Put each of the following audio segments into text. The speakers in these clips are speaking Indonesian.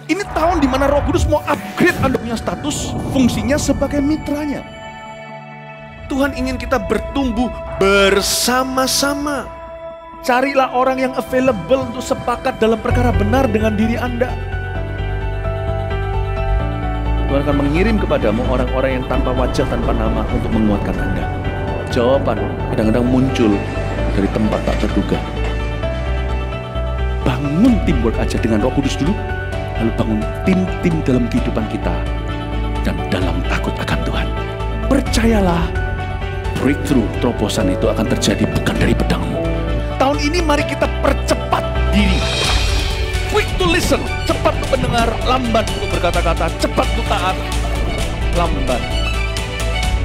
Ini tahun dimana Roh Kudus mau upgrade Anda punya status, fungsinya sebagai mitranya. Tuhan ingin kita bertumbuh bersama-sama. Carilah orang yang available untuk sepakat dalam perkara benar dengan diri Anda. Tuhan akan mengirim kepadamu orang-orang yang tanpa wajah, tanpa nama untuk menguatkan Anda. Jawaban kadang-kadang muncul dari tempat tak terduga. Bangun teamwork aja dengan Roh Kudus dulu, lalu bangun tim-tim dalam kehidupan kita dan dalam takut akan Tuhan. Percayalah, breakthrough, terobosan itu akan terjadi bukan dari pedangmu. Tahun ini mari kita percepat diri. Quick to listen, cepat untuk mendengar, lambat untuk berkata-kata, cepat untuk taat, lambat.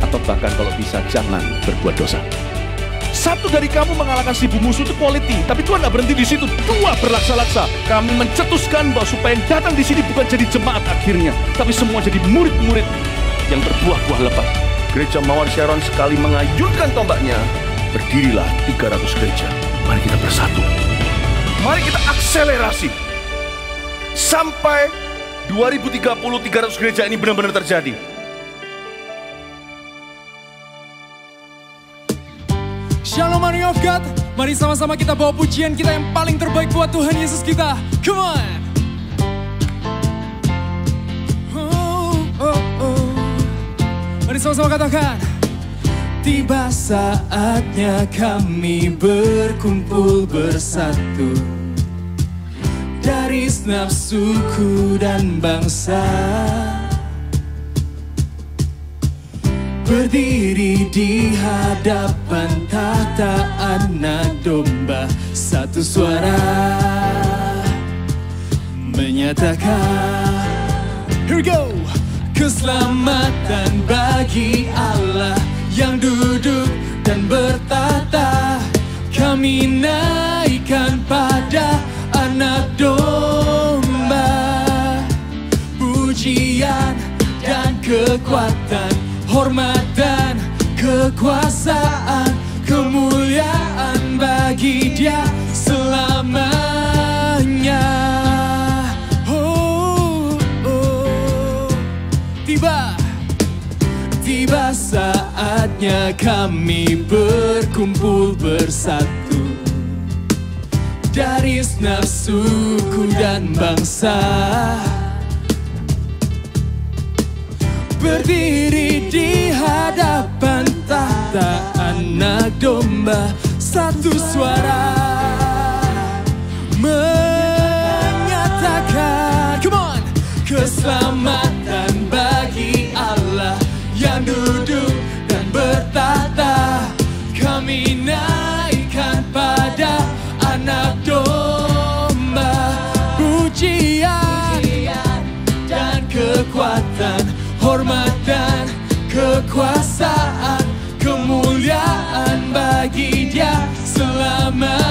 Atau bahkan kalau bisa jangan berbuat dosa. Satu dari kamu mengalahkan 1000 musuh itu quality, tapi Tuhan tidak berhenti di situ. 2 berlaksa-laksa. Kami mencetuskan bahwa supaya yang datang di sini bukan jadi jemaat akhirnya, tapi semua jadi murid-murid yang berbuah-buah lebat. Gereja Mawar Sharon sekali mengayunkan tombaknya, berdirilah 300 gereja. Mari kita bersatu. Mari kita akselerasi sampai 2030 300 gereja ini benar-benar terjadi. Shalom Army of God, mari sama-sama kita bawa pujian kita yang paling terbaik buat Tuhan Yesus kita. Come on. Mari sama-sama katakan. Tiba saatnya kami berkumpul bersatu dari segenap suku dan bangsa, berdiri di hadapan tahta Anak Domba, satu suara menyatakan, here we go. Keselamatan bagi Allah yang duduk dan bertata, kami naikkan pada Anak Domba. Pujian dan kekuatan, hormat dan kekuasaan, kemuliaan bagi Dia selamanya. Tiba saatnya kami berkumpul bersatu dari segenap suku dan bangsa, berdiri di hadapan tahta Anak Domba, satu suara menyatakan, come on, keselamatan bagi Allah yang duduk dan bertata, kami naikkan pada Anak Domba. Pujian dan kekuatan, hormat dan kekuasaan, kemuliaan bagi Dia selamanya.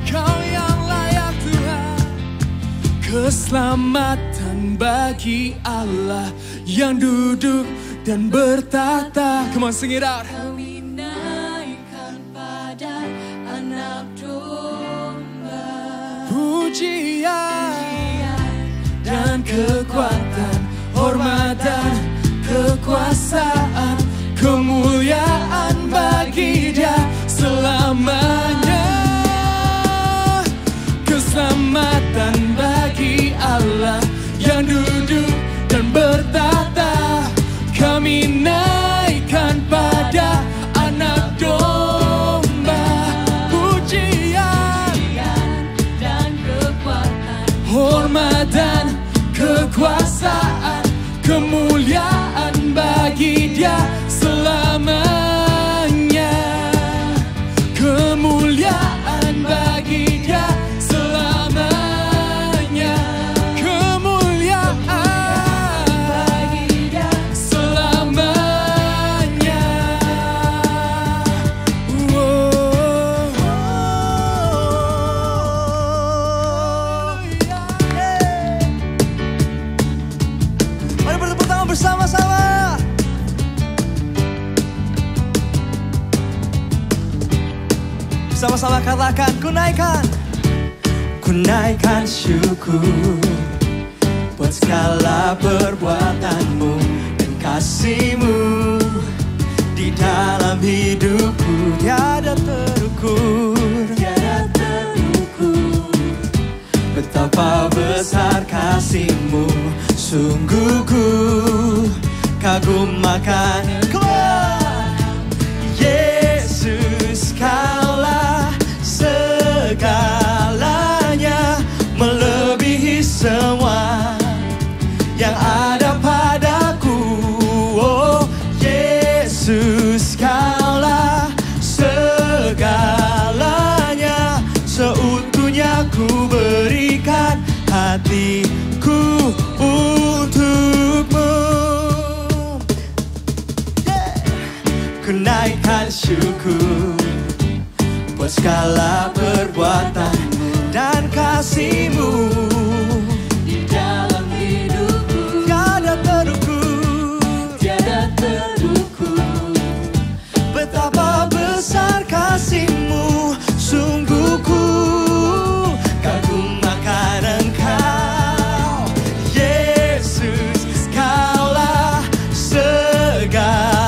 Kau yang layak Tuhan. Keselamatan bagi Allah yang duduk dan bertata. Come on, sing it out. Pujian dan kekuatan, hormat dan kekuasaan, kemuliaan bagi Dia selamanya. Keselamatan bagi Allah yang duduk dan bertata, kami naikkan pada Anak Domba. Pujian dan kekuatan, hormat dan kekuasaan, kemuliaan bagi Dia selamanya. Kemuliaan bagi Dia selamanya. Kemuliaan bagi Dia selamanya. Mari bertepuk tangan bersama-sama. Sama-sama katakan, ku naikkan syukur buat segala perbuatanmu dan kasih-Mu di dalam hidupku. Tiada terukur, betapa besar kasih-Mu. Sungguh ku kagum akan Yesus, Kaulah segalanya, melebihi semua yang ada padaku. Oh Yesus, Kaulah segalanya, seutuhnya ku berikan hatiku untukmu. Ku naikkan syukur buat segala perbuatan dan kasih-Mu di dalam hidupku. Tiada terukur, betapa besar kasih-Mu. Sungguh ku kagum akan Engkau. Yesus, Kaulah segalanya,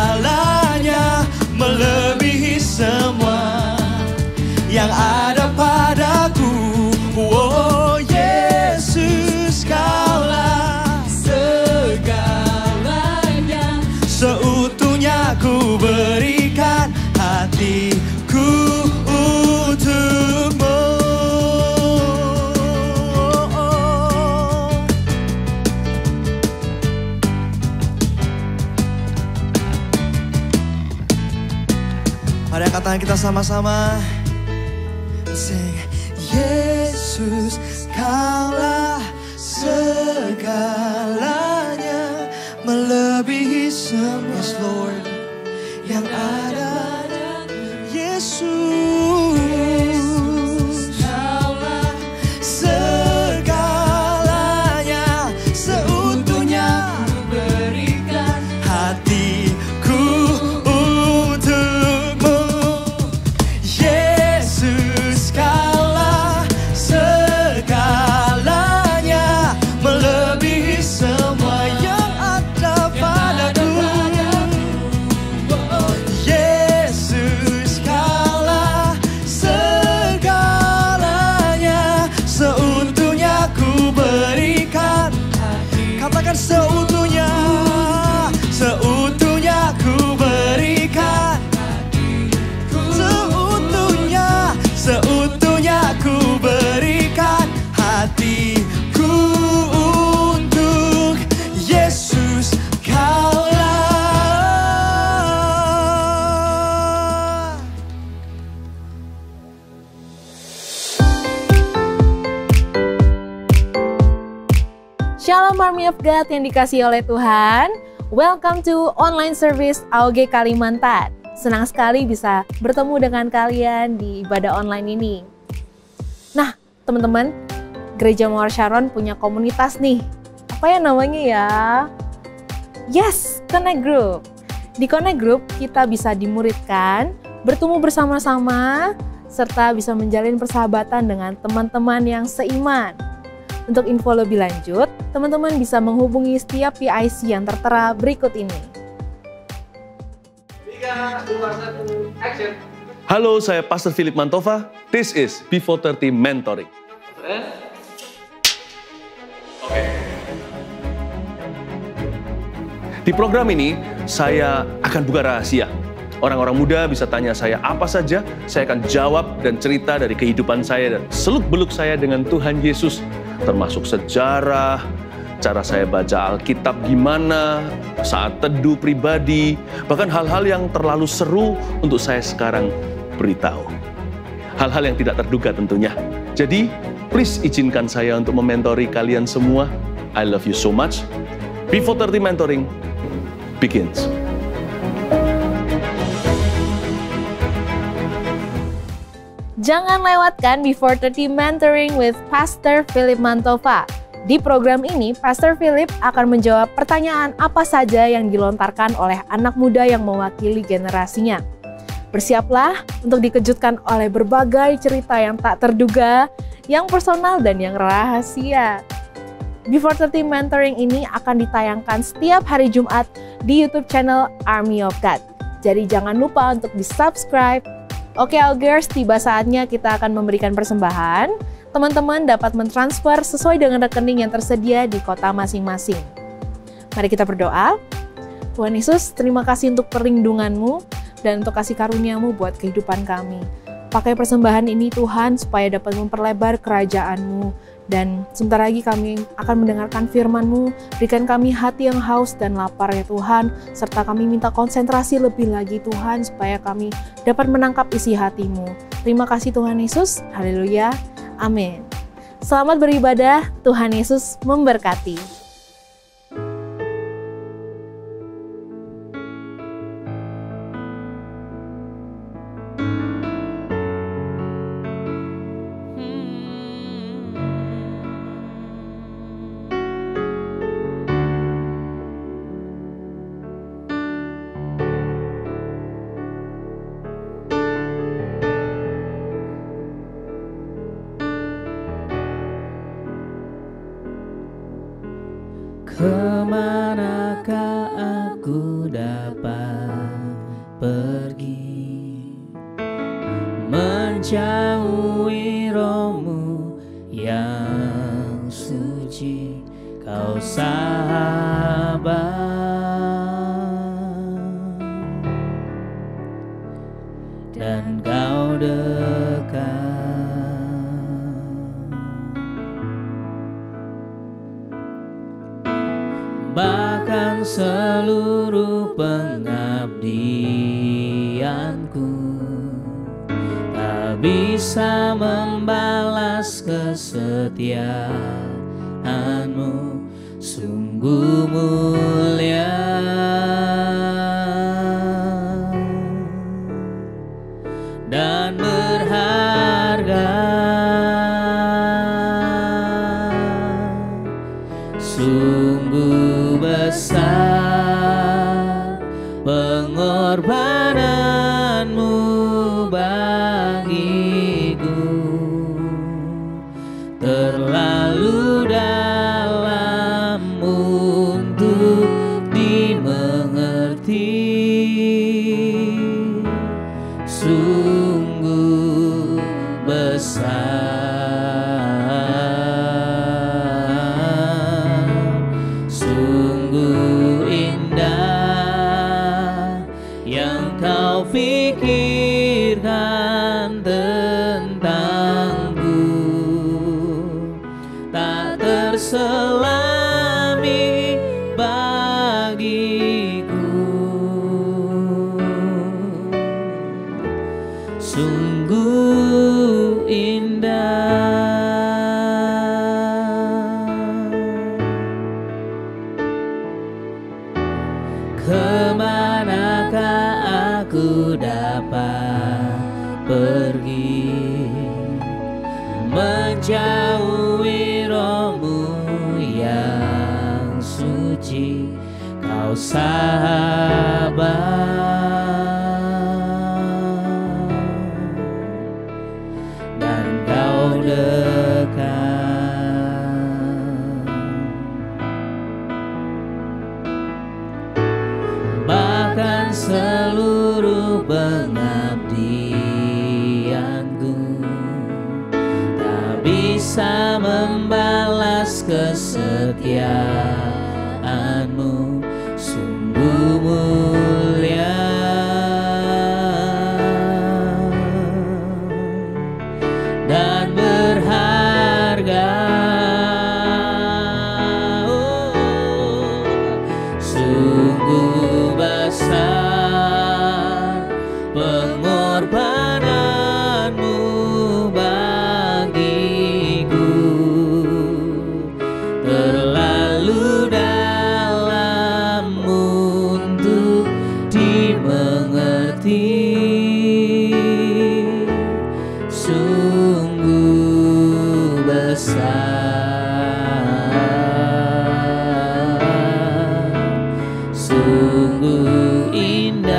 melebihi semua yang ada padaku. Oh Yesus, Kaulah segalanya, seutuhnya ku berikan hatiku untukmu. Mari katakan kita sama-sama. Sing, Yesus, Kaulah segalanya, melebihi semua. Yes Lord, yang ada. Yesus, Kaulah segalanya, seutuhnya berikan hatiku untukmu. Yesus, Kaulah segalanya, melebihi semua yang ada padaku. Yesus, Kaulah segalanya, seutuhnya ku berikan. Katakan seutuhnya, seutuhnya ku berikan. Seutuhnya ku berikan hatiku untuk Yesus, Kaulah. Shalom Army of God yang dikasihi oleh Tuhan. Welcome to online service AOG Kalimantan. Senang sekali bisa bertemu dengan kalian di ibadah online ini. Nah, teman-teman, Gereja Mawar Sharon punya komunitas nih. Apa ya namanya ya? Yes, Connect Group. Di Connect Group kita bisa dimuridkan, bertumbuh bersama-sama, serta bisa menjalin persahabatan dengan teman-teman yang seiman. Untuk info lebih lanjut, teman-teman bisa menghubungi setiap PIC yang tertera berikut ini. Halo, saya Pastor Philip Mantova. This is Before 30 Mentoring. Di program ini, saya akan buka rahasia. Orang-orang muda bisa tanya saya apa saja, saya akan jawab dan cerita dari kehidupan saya dan seluk-beluk saya dengan Tuhan Yesus, termasuk sejarah, cara saya baca Alkitab gimana, saat teduh pribadi, bahkan hal-hal yang terlalu seru untuk saya sekarang beritahu. Hal-hal yang tidak terduga tentunya. Jadi, please izinkan saya untuk mementori kalian semua. I love you so much. Before 30 Mentoring begins. Jangan lewatkan Before 30 Mentoring with Pastor Philip Mantova. Di program ini, Pastor Philip akan menjawab pertanyaan apa saja yang dilontarkan oleh anak muda yang mewakili generasinya. Bersiaplah untuk dikejutkan oleh berbagai cerita yang tak terduga, yang personal dan yang rahasia. Before 30 Mentoring ini akan ditayangkan setiap hari Jumat di YouTube channel Army of God. Jadi jangan lupa untuk di-subscribe. Oke Augers, tiba saatnya kita akan memberikan persembahan. Teman-teman dapat mentransfer sesuai dengan rekening yang tersedia di kota masing-masing. Mari kita berdoa. Tuhan Yesus, terima kasih untuk perlindungan-Mu dan untuk kasih karunia-Mu buat kehidupan kami. Pakai persembahan ini Tuhan supaya dapat memperlebar kerajaan-Mu. Dan sebentar lagi kami akan mendengarkan firman-Mu. Berikan kami hati yang haus dan lapar ya Tuhan. Serta kami minta konsentrasi lebih lagi Tuhan supaya kami dapat menangkap isi hati-Mu. Terima kasih Tuhan Yesus. Haleluya. Amin. Selamat beribadah. Tuhan Yesus memberkati. Kemanakah aku dapat pergi, menjauhi Roh-Mu yang suci, Kau sahabat, dan Kau dekat. Bahkan seluruh pengabdianku tak bisa membalas kesetiaan-Mu, sungguh mulia dan berharga. Sungguh besar pengorbanan-Mu bagiku, terlalu dalam untuk dimengerti. Sungguh besar, pikirkan tentangku tak terselami bagiku. Sungguh indah. Kemanakah aku dapat pergi, menjauhi Roh-Mu yang suci, Kau sahabat, dan Kau dekat. Bahkan seluruh pengabdianku tak bisa membalas kesetiaan-Mu, sungguh mulia dan berharga. Sungguh besar pengorbanan-Mu bagiku, terlalu dalam untuk dimengerti. Sungguh besar, sungguh indah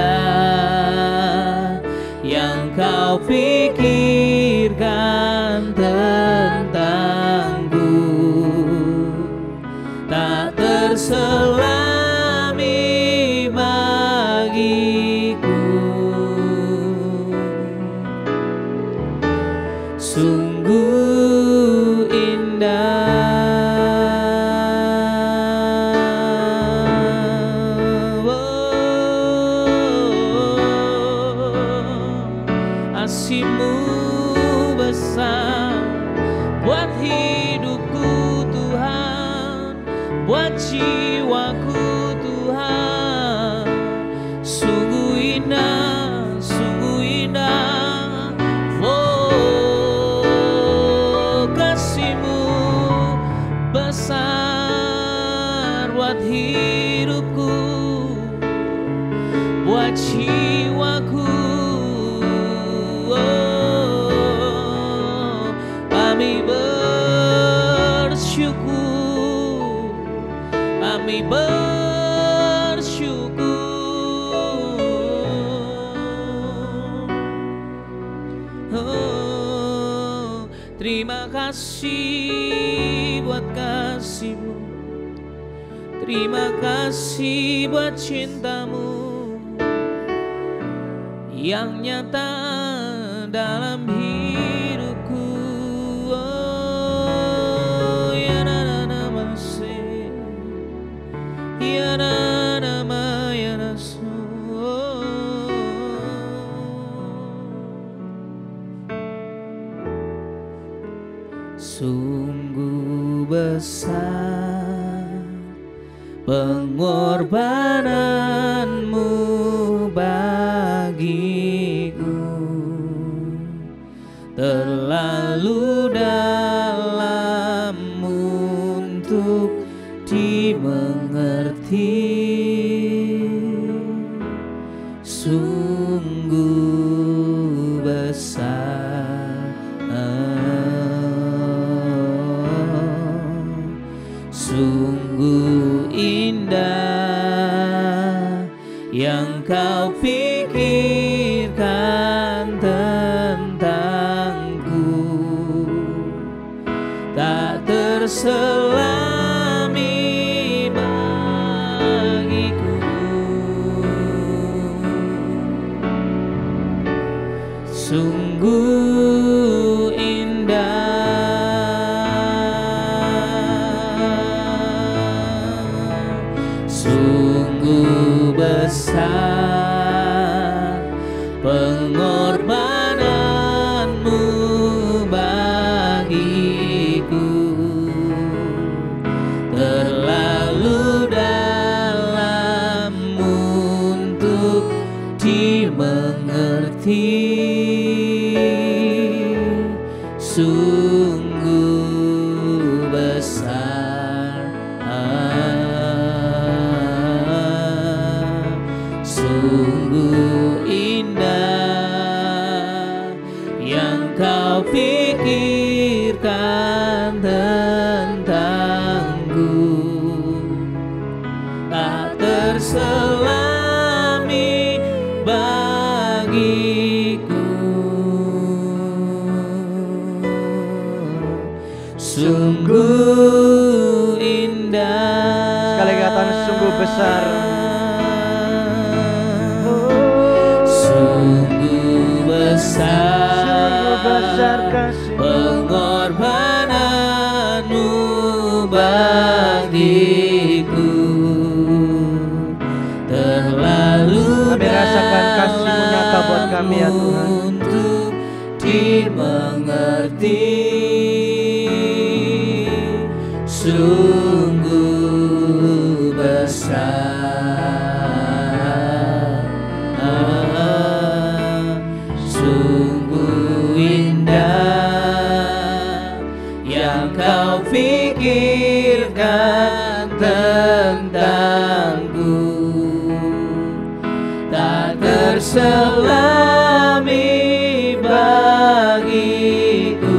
Terima kasih buat kasih-Mu, terima kasih buat cinta-Mu yang nyata dalam hidupku. Oh, ya na na masih, ya na ma ya rasul. Sungguh besar pengorbananmu bagiku, terlalu dalam untuk dimengerti. Sungguh besar sungguh indah yang Kau pikirkan tentangku, tak terselami bagiku. Sungguh indah, sungguh besar pengorbananmu bagiku, terlalu dalam untuk dimengerti. Sungguh besar, sungguh indah yang Kau pikirkan tentangku, tak terselami bagiku. Sungguh indah, Sekali lagi katakan sungguh besar. sungguh besar kasih-Mu, pengorbananmu bagiku, terlalu Kami rasakan kasih-Mu nyata buat kami ya Tuhan. untuk dimengerti. Sungguh besar, sungguh indah yang Kau pikirkan tentangku, tak terselami bagiku.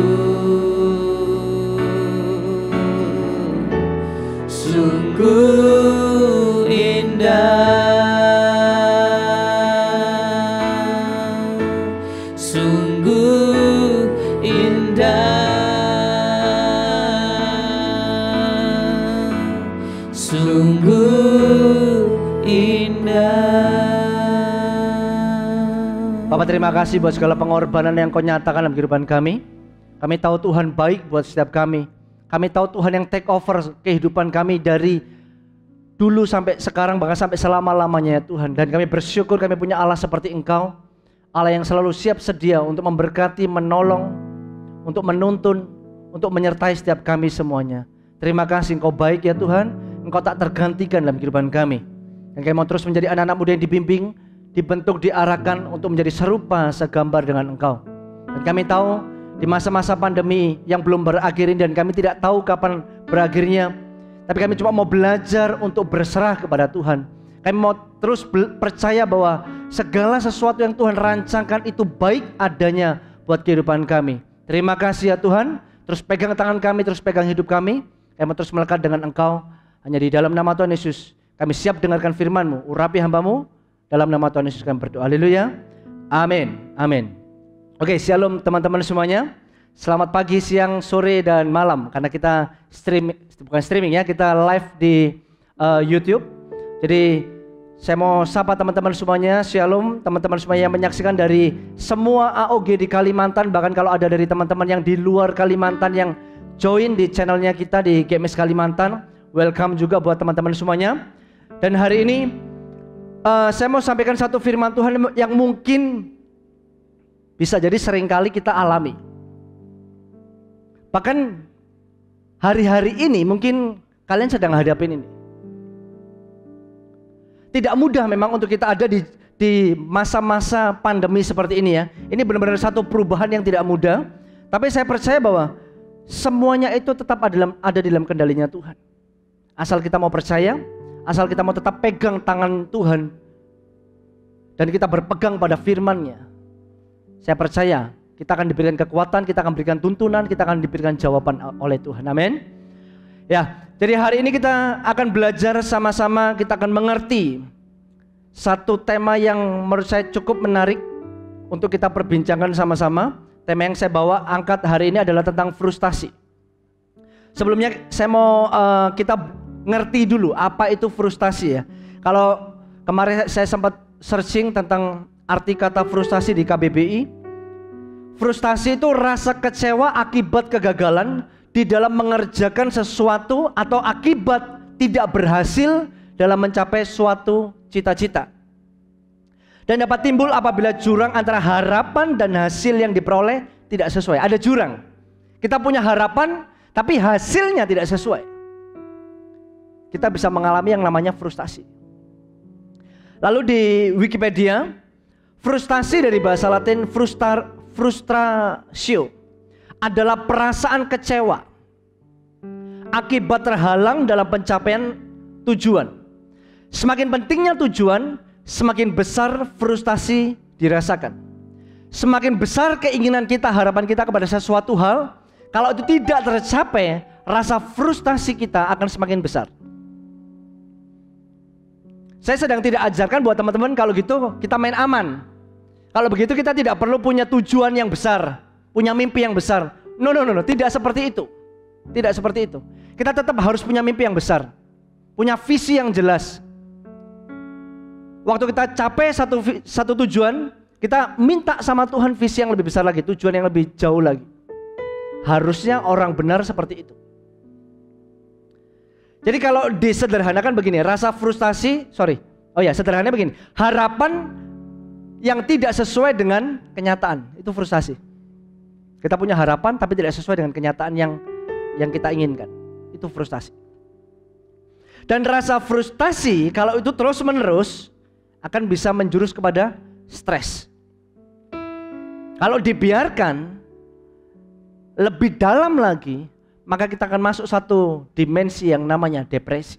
Sungguh indah, sungguh indah, sungguh indah. Bapak terima kasih buat segala pengorbanan yang Kau nyatakan dalam kehidupan kami. Kami tahu Tuhan baik buat setiap kami. Kami tahu Tuhan yang take over kehidupan kami dari dulu sampai sekarang, bahkan sampai selama-lamanya ya Tuhan. Dan kami bersyukur kami punya Allah seperti Engkau, Allah yang selalu siap sedia untuk memberkati, menolong, untuk menuntun, untuk menyertai setiap kami semuanya. Terima kasih Engkau baik ya Tuhan, Engkau tak tergantikan dalam kehidupan kami. Dan kami mau terus menjadi anak-anak muda yang dibimbing, dibentuk, diarahkan untuk menjadi serupa segambar dengan Engkau. Dan kami tahu di masa-masa pandemi yang belum berakhir ini, dan kami tidak tahu kapan berakhirnya, tapi kami cuma mau belajar untuk berserah kepada Tuhan. Kami mau terus percaya bahwa segala sesuatu yang Tuhan rancangkan itu baik adanya buat kehidupan kami. Terima kasih ya Tuhan, terus pegang tangan kami, terus pegang hidup kami. Kami mau terus melekat dengan Engkau. Hanya di dalam nama Tuhan Yesus kami siap dengarkan firman-Mu. Urapi hamba-Mu, dalam nama Tuhan Yesus kami berdoa. Haleluya, amin, amin. Oke, shalom teman-teman semuanya. Selamat pagi, siang, sore, dan malam. Karena kita bukan streaming ya, kita live di YouTube. Jadi saya mau sapa teman-teman semuanya, Shalom, teman-teman semuanya yang menyaksikan dari semua AOG di Kalimantan. Bahkan kalau ada dari teman-teman yang di luar Kalimantan yang join di channelnya kita di GMS Kalimantan, welcome juga buat teman-teman semuanya. Dan hari ini saya mau sampaikan satu firman Tuhan yang mungkin bisa jadi seringkali kita alami. Bahkan hari-hari ini mungkin kalian sedang hadapin ini. Tidak mudah memang untuk kita ada di masa-masa pandemi seperti ini ya. Ini benar-benar satu perubahan yang tidak mudah. Tapi saya percaya bahwa semuanya itu tetap ada di dalam kendalinya Tuhan. Asal kita mau percaya, asal kita mau tetap pegang tangan Tuhan, dan kita berpegang pada firman-Nya. Saya percaya kita akan diberikan kekuatan, kita akan diberikan tuntunan, kita akan diberikan jawaban oleh Tuhan. Amin. Ya, jadi hari ini kita akan belajar sama-sama, kita akan mengerti satu tema yang menurut saya cukup menarik untuk kita perbincangkan sama-sama. Tema yang saya bawa angkat hari ini adalah tentang frustasi. Sebelumnya saya mau kita ngerti dulu apa itu frustasi ya. Kalau kemarin saya sempat searching tentang arti kata frustasi di KBBI. Frustasi itu rasa kecewa akibat kegagalan di dalam mengerjakan sesuatu atau akibat tidak berhasil dalam mencapai suatu cita-cita. Dan dapat timbul apabila jurang antara harapan dan hasil yang diperoleh tidak sesuai. Ada jurang. Kita punya harapan tapi hasilnya tidak sesuai. Kita bisa mengalami yang namanya frustasi. Lalu di Wikipedia, frustasi dari bahasa Latin frustratio adalah perasaan kecewa akibat terhalang dalam pencapaian tujuan. Semakin pentingnya tujuan, semakin besar frustasi dirasakan. Semakin besar keinginan kita, harapan kita kepada sesuatu hal, kalau itu tidak tercapai, rasa frustasi kita akan semakin besar. Saya sedang tidak ajarkan buat teman-teman kalau gitu kita main aman. Kalau begitu kita tidak perlu punya tujuan yang besar, punya mimpi yang besar. No, tidak seperti itu. Tidak seperti itu. Kita tetap harus punya mimpi yang besar, punya visi yang jelas. Waktu kita capai satu tujuan, kita minta sama Tuhan visi yang lebih besar lagi, tujuan yang lebih jauh lagi. Harusnya orang benar seperti itu. Jadi kalau disederhanakan begini, sederhananya begini, harapan yang tidak sesuai dengan kenyataan, itu frustasi. Kita punya harapan tapi tidak sesuai dengan kenyataan yang kita inginkan, itu frustasi. Dan rasa frustasi kalau itu terus menerus akan bisa menjurus kepada stres. Kalau dibiarkan lebih dalam lagi, maka kita akan masuk satu dimensi yang namanya depresi.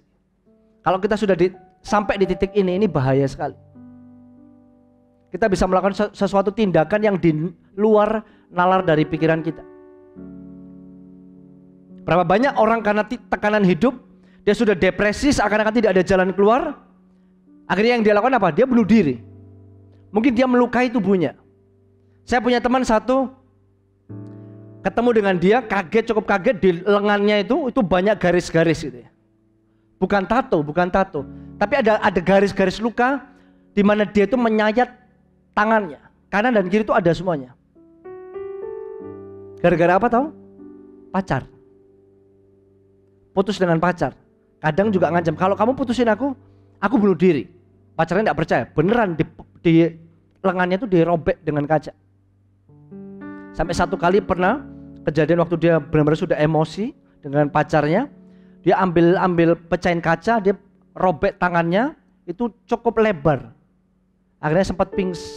Kalau kita sudah sampai di titik ini bahaya sekali. Kita bisa melakukan sesuatu tindakan yang di luar nalar dari pikiran kita. Berapa banyak orang karena tekanan hidup, dia sudah depresi, seakan-akan tidak ada jalan keluar. Akhirnya yang dia lakukan apa? Dia bunuh diri. Mungkin dia melukai tubuhnya. Saya punya teman satu, ketemu dengan dia, cukup kaget, di lengannya itu banyak garis-garis gitu ya. Bukan tato, tapi ada garis-garis luka di mana dia itu menyayat tangannya, kanan dan kiri itu ada semuanya. Gara-gara apa tahu? Pacar. Putus dengan pacar. Kadang juga ngancam, kalau kamu putusin aku bunuh diri. Pacarnya tidak percaya, beneran di lengannya itu dirobek dengan kaca. Sampai satu kali pernah kejadian waktu dia benar-benar sudah emosi dengan pacarnya, dia ambil pecahin kaca, dia robek tangannya, itu cukup lebar. Akhirnya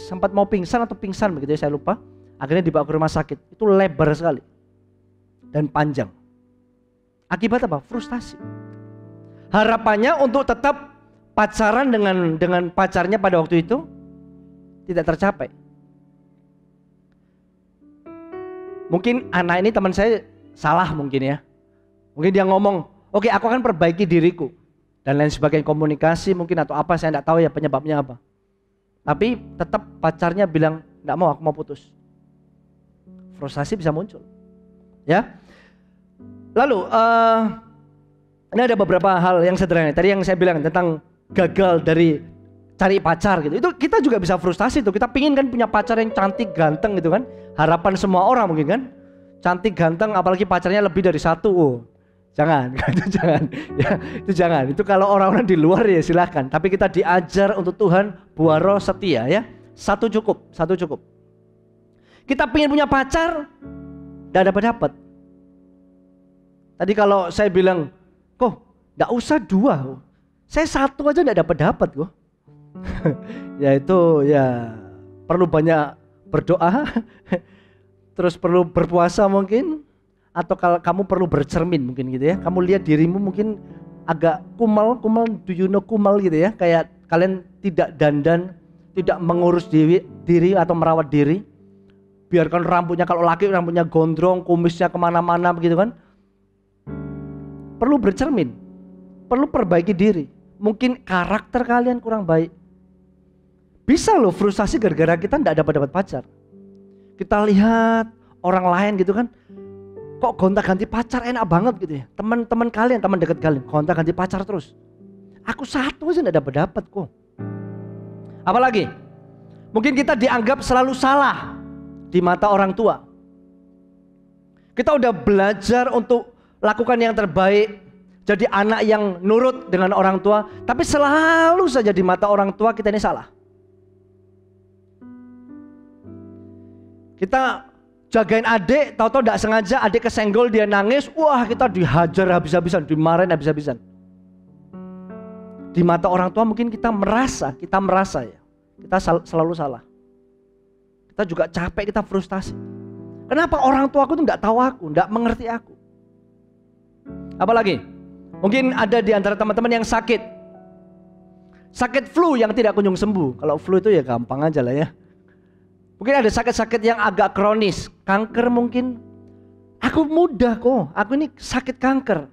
sempat mau pingsan atau pingsan begitu ya, saya lupa. Akhirnya dibawa ke rumah sakit. Itu lebar sekali dan panjang. Akibat apa? Frustasi. Harapannya untuk tetap pacaran dengan pacarnya pada waktu itu tidak tercapai. Mungkin anak ini teman saya salah mungkin ya. Mungkin dia ngomong, oke, aku akan perbaiki diriku dan lain sebagainya, komunikasi mungkin atau apa, saya tidak tahu ya penyebabnya apa. Tapi tetap pacarnya bilang, enggak mau, aku mau putus. Frustasi bisa muncul. ya. Lalu ini ada beberapa hal yang sederhana. Tadi yang saya bilang tentang gagal dari cari pacar gitu. Itu kita juga bisa frustasi tuh. Kita pingin kan punya pacar yang cantik, ganteng gitu kan. Harapan semua orang mungkin kan. Cantik, ganteng, apalagi pacarnya lebih dari satu. Oh, jangan, itu jangan. Ya, itu jangan. Itu kalau orang-orang di luar ya silahkan. Tapi kita diajar untuk Tuhan buaro setia ya. Satu cukup. Kita pingin punya pacar, tidak dapat. Tadi kalau saya bilang, kok tidak usah 2, saya 1 aja tidak dapat kok. Ya itu ya perlu banyak berdoa, terus perlu berpuasa mungkin, atau kalau kamu perlu bercermin mungkin gitu ya. Kamu lihat dirimu mungkin agak kumal, do you know kumal gitu ya. Kayak kalian tidak dandan, tidak mengurus diri atau merawat diri. Biarkan rambutnya, kalau laki rambutnya gondrong, kumisnya kemana-mana begitu kan. Perlu bercermin, perlu perbaiki diri. Mungkin karakter kalian kurang baik. Bisa loh frustasi gara-gara kita tidak dapat pacar. Kita lihat orang lain gitu kan, kok gonta-ganti pacar enak banget gitu ya. Teman-teman kalian, teman dekat kalian, gonta-ganti pacar terus. Aku 1 aja tidak dapat kok. Apalagi, mungkin kita dianggap selalu salah di mata orang tua. Kita udah belajar untuk lakukan yang terbaik, jadi anak yang nurut dengan orang tua, tapi selalu saja di mata orang tua kita ini salah. Kita jagain adik, tahu-tahu tidak sengaja adik kesenggol, dia nangis, wah kita dihajar habis-habisan, dimarahin habis-habisan. Di mata orang tua mungkin kita merasa ya, kita selalu salah. Kita juga capek, kita frustasi. Kenapa orang tua aku tuh tidak tahu aku, tidak mengerti aku? Apalagi, mungkin ada di antara teman-teman yang sakit flu yang tidak kunjung sembuh. Kalau flu itu ya gampang aja lah ya. Mungkin ada sakit-sakit yang agak kronis, kanker mungkin. Aku mudah kok, aku ini sakit kanker.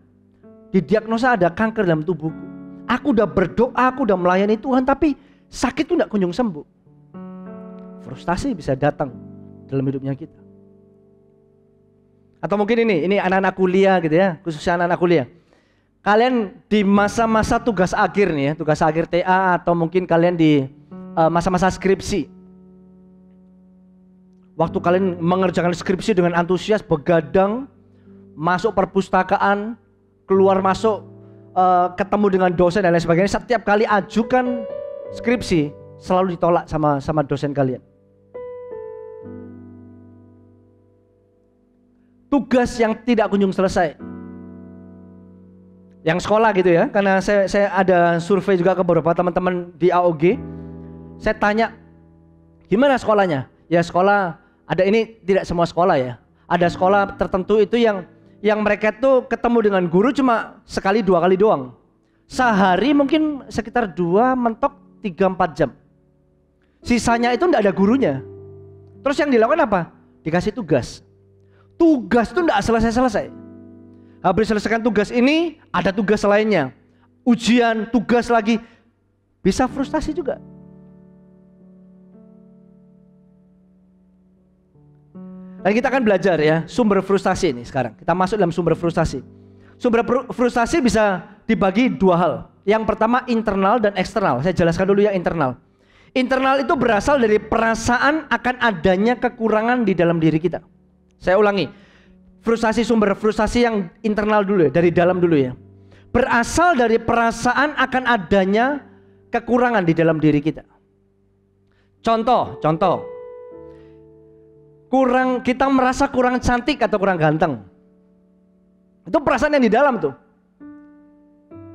Didiagnosa ada kanker dalam tubuhku. Aku udah berdoa, aku udah melayani Tuhan, tapi sakit itu tidak kunjung sembuh. Frustasi bisa datang dalam hidupnya kita. Atau mungkin ini anak-anak kuliah gitu ya, khususnya anak-anak kuliah. Kalian di masa-masa tugas akhir nih ya, tugas akhir TA, atau mungkin kalian di masa-masa skripsi. Waktu kalian mengerjakan skripsi dengan antusias, begadang, masuk perpustakaan, keluar masuk, ketemu dengan dosen dan lain sebagainya. Setiap kali ajukan skripsi selalu ditolak sama dosen kalian. Tugas yang tidak kunjung selesai. Yang sekolah gitu ya, karena saya ada survei juga ke beberapa teman-teman di AOG. Saya tanya, gimana sekolahnya? Ya sekolah, ada ini tidak semua sekolah ya. Ada sekolah tertentu itu yang mereka tuh ketemu dengan guru cuma sekali 2 kali doang. Sehari mungkin sekitar 2 mentok 3-4 jam. Sisanya itu enggak ada gurunya. Terus yang dilakukan apa? Dikasih tugas. Tugas itu enggak selesai-selesai. Habis selesaikan tugas ini, ada tugas lainnya. Ujian, tugas lagi. Bisa frustasi juga. Dan kita akan belajar ya, sumber frustasi ini sekarang. Kita masuk dalam sumber frustasi. Sumber frustasi bisa dibagi 2 hal. Yang pertama internal dan eksternal. Saya jelaskan dulu yang internal. Internal itu berasal dari perasaan akan adanya kekurangan di dalam diri kita. Saya ulangi, sumber frustasi yang internal dulu ya, dari dalam dulu ya. Berasal dari perasaan akan adanya kekurangan di dalam diri kita. Contoh. Kita merasa kurang cantik atau kurang ganteng. Itu perasaan yang di dalam tuh.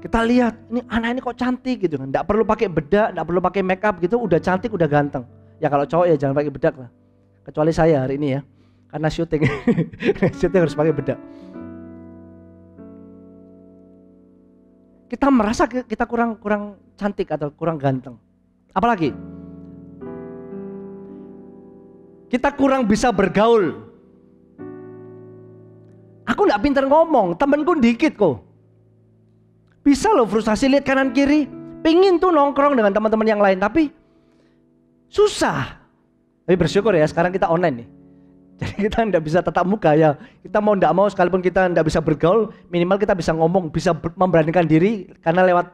Kita lihat, ini anak ini kok cantik gitu kan. Nggak perlu pakai bedak, nggak perlu pakai make up gitu, udah cantik, udah ganteng. Ya kalau cowok ya jangan pakai bedak lah. Kecuali saya hari ini ya. Karena syuting, syuting harus pakai bedak. Kita merasa kita kurang cantik atau kurang ganteng. Apalagi? Kita kurang bisa bergaul. Aku nggak pintar ngomong, temenku dikit kok. Bisa loh frustasi lihat kanan kiri, pingin tuh nongkrong dengan teman-teman yang lain, tapi susah. Tapi bersyukur ya sekarang kita online nih. Jadi kita tidak bisa tatap muka ya. Kita mau tidak mau sekalipun kita tidak bisa bergaul, minimal kita bisa ngomong, bisa memberanikan diri karena lewat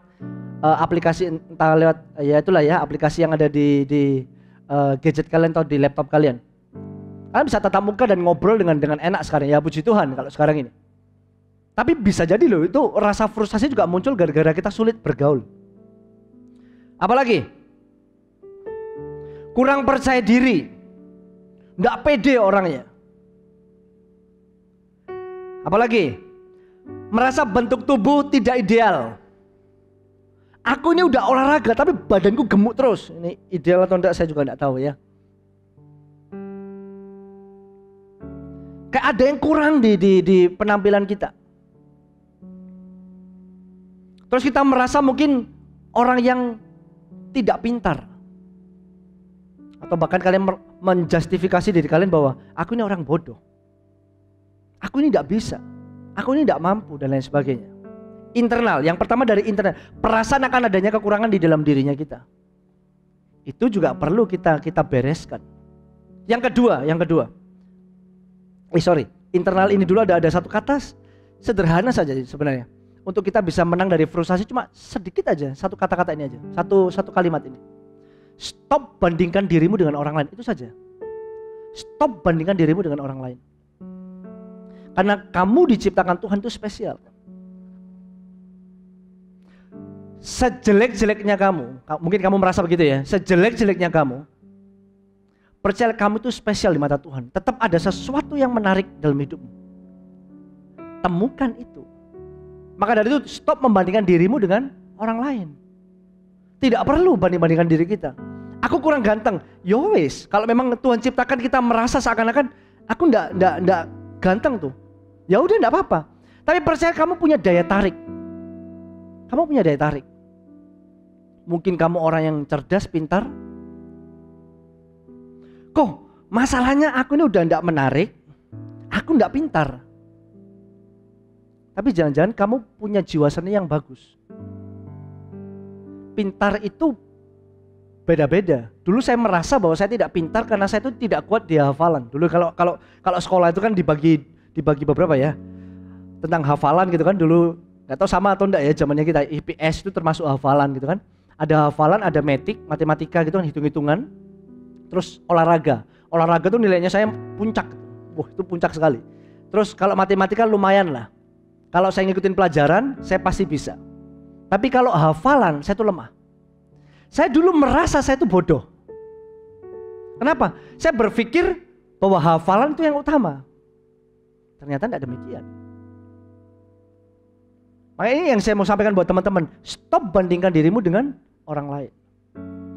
aplikasi, entah lewat ya itulah ya aplikasi yang ada di gadget kalian atau di laptop kalian. Kalian bisa tatap muka dan ngobrol dengan enak sekarang ya, puji Tuhan kalau sekarang ini. Tapi bisa jadi loh itu rasa frustasi juga muncul gara-gara kita sulit bergaul. Apalagi kurang percaya diri, nggak pede orangnya. Apalagi merasa bentuk tubuh tidak ideal. Aku ini udah olahraga tapi badanku gemuk terus. Ini ideal atau enggak saya juga enggak tahu ya. Kayak ada yang kurang di penampilan kita. Terus kita merasa mungkin orang yang tidak pintar. Atau bahkan kalian menjustifikasi diri kalian bahwa aku ini orang bodoh. Aku ini tidak bisa. Aku ini tidak mampu dan lain sebagainya. Internal, yang pertama dari internal, perasaan akan adanya kekurangan di dalam dirinya kita. Itu juga perlu kita bereskan. Yang kedua, internal ini dulu ada satu kata sederhana saja sebenarnya. Untuk kita bisa menang dari frustasi cuma sedikit aja, satu kata-kata ini aja, satu kalimat ini. Stop bandingkan dirimu dengan orang lain, itu saja. Stop bandingkan dirimu dengan orang lain. Karena kamu diciptakan Tuhan itu spesial. Sejelek-jeleknya kamu, mungkin kamu merasa begitu ya, sejelek-jeleknya kamu, percaya kamu itu spesial di mata Tuhan. Tetap ada sesuatu yang menarik dalam hidupmu. Temukan itu. Maka dari itu stop membandingkan dirimu dengan orang lain. Tidak perlu banding-bandingkan diri kita. Aku kurang ganteng, yowes. Kalau memang Tuhan ciptakan kita merasa seakan-akan aku ndak ganteng tuh, ya udah ndak apa-apa. Tapi percaya kamu punya daya tarik. Kamu punya daya tarik. Mungkin kamu orang yang cerdas, pintar. Kok masalahnya aku ini udah ndak menarik, aku ndak pintar. Tapi jangan-jangan kamu punya jiwa seni yang bagus. Pintar itu beda-beda. Dulu saya merasa bahwa saya tidak pintar karena saya itu tidak kuat di hafalan. Dulu kalau sekolah itu kan dibagi beberapa ya. Tentang hafalan gitu kan dulu, nggak tahu sama atau enggak ya zamannya kita. IPS itu termasuk hafalan gitu kan. Ada hafalan, ada matematika gitu kan, hitung-hitungan. Terus olahraga. Olahraga tuh nilainya saya puncak. Wah, itu puncak sekali. Terus kalau matematika lumayan lah. Kalau saya ngikutin pelajaran, saya pasti bisa. Tapi kalau hafalan, saya tuh lemah. Saya dulu merasa saya tuh bodoh. Kenapa? Saya berpikir bahwa hafalan itu yang utama. Ternyata tidak demikian. Makanya ini yang saya mau sampaikan buat teman-teman. Stop bandingkan dirimu dengan orang lain.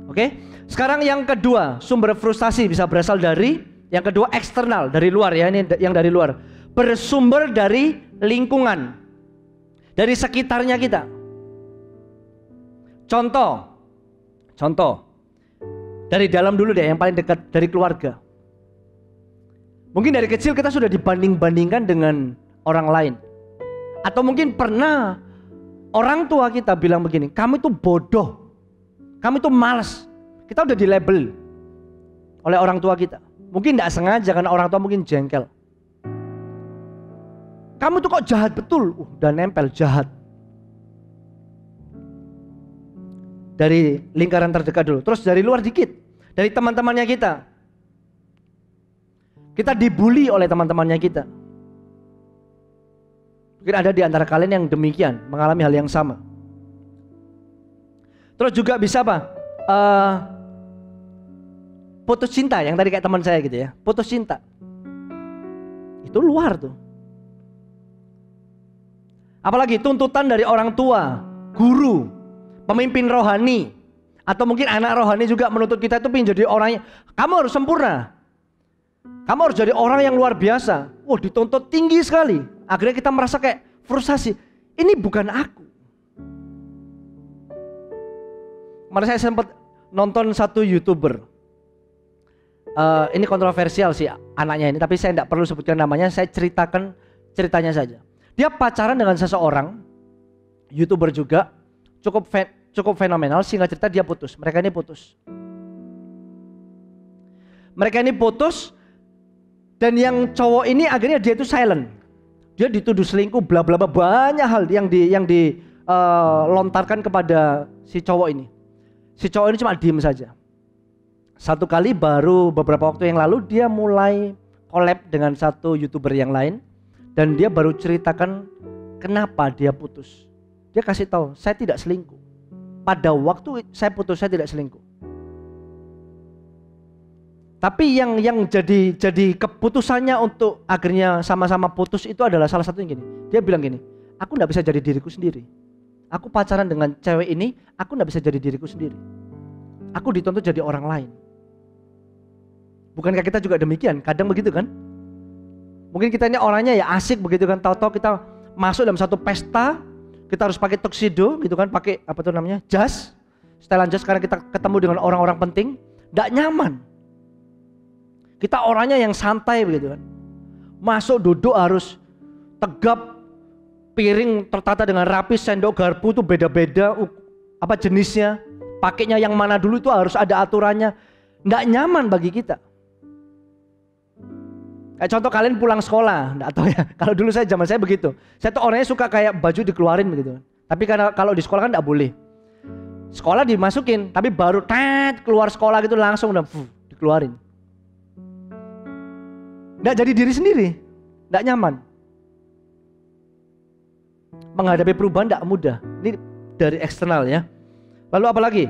Oke? Sekarang yang kedua, sumber frustasi bisa berasal dari, yang kedua eksternal, dari luar ya, ini yang dari luar. Bersumber dari lingkungan, dari sekitarnya kita. Contoh, dari dalam dulu deh, yang paling dekat, dari keluarga. Mungkin dari kecil kita sudah dibanding-bandingkan dengan orang lain. Atau mungkin pernah orang tua kita bilang begini, kamu itu bodoh, kamu itu malas. Kita udah dilabel oleh orang tua kita. Mungkin tidak sengaja karena orang tua mungkin jengkel. Kamu tuh kok jahat betul, udah nempel jahat. Dari lingkaran terdekat dulu, terus dari luar dikit, dari teman-temannya kita. Kita dibully oleh teman-temannya kita. Mungkin ada di antara kalian yang demikian, mengalami hal yang sama. Terus juga bisa apa? Putus cinta, yang tadi kayak teman saya gitu ya, putus cinta. Itu luar tuh. Apalagi tuntutan dari orang tua, guru, pemimpin rohani, atau mungkin anak rohani juga menuntut kita itu pengen jadi orang yang, kamu harus sempurna, kamu harus jadi orang yang luar biasa. Wah, dituntut tinggi sekali. Akhirnya kita merasa kayak frustasi. Ini bukan aku. Kemarin saya sempat nonton satu YouTuber. Ini kontroversial sih anaknya ini, tapi saya tidak perlu sebutkan namanya. Saya ceritakan ceritanya saja. Dia pacaran dengan seseorang, YouTuber juga, cukup fenomenal. Singkat cerita dia putus. Mereka ini putus. Dan yang cowok ini akhirnya dia itu silent. Dia dituduh selingkuh, bla bla bla, banyak hal yang dilontarkan kepada si cowok ini. Si cowok ini cuma diem saja. Satu kali baru beberapa waktu yang lalu dia mulai collab dengan satu YouTuber yang lain dan dia baru ceritakan kenapa dia putus. Dia kasih tahu, saya tidak selingkuh. Pada waktu saya putus saya tidak selingkuh. Tapi yang jadi keputusannya untuk akhirnya sama-sama putus itu adalah salah satunya gini. Dia bilang gini, aku enggak bisa jadi diriku sendiri. Aku pacaran dengan cewek ini, aku enggak bisa jadi diriku sendiri. Aku dituntut jadi orang lain. Bukankah kita juga demikian? Kadang begitu kan? Mungkin kita ini orangnya ya asik begitu kan, tahu-tahu kita masuk dalam satu pesta, kita harus pakai tuxedo gitu kan, pakai apa tuh namanya? Jas. Setelan jas karena kita ketemu dengan orang-orang penting, enggak nyaman. Kita orangnya yang santai begitu kan. Masuk duduk harus tegap, piring tertata dengan rapi, sendok garpu itu beda-beda apa jenisnya. Pakainya yang mana dulu itu harus ada aturannya. Nggak nyaman bagi kita. Kayak contoh kalian pulang sekolah, nggak tahu ya. Kalau dulu zaman saya begitu. Saya tuh orangnya suka kayak baju dikeluarin begitu. Tapi karena kalau di sekolah kan nggak boleh. Sekolah dimasukin, tapi baru keluar sekolah gitu langsung udah dikeluarin. Nggak jadi diri sendiri, nggak nyaman. Menghadapi perubahan nggak mudah. Ini dari eksternal ya. Lalu apa lagi?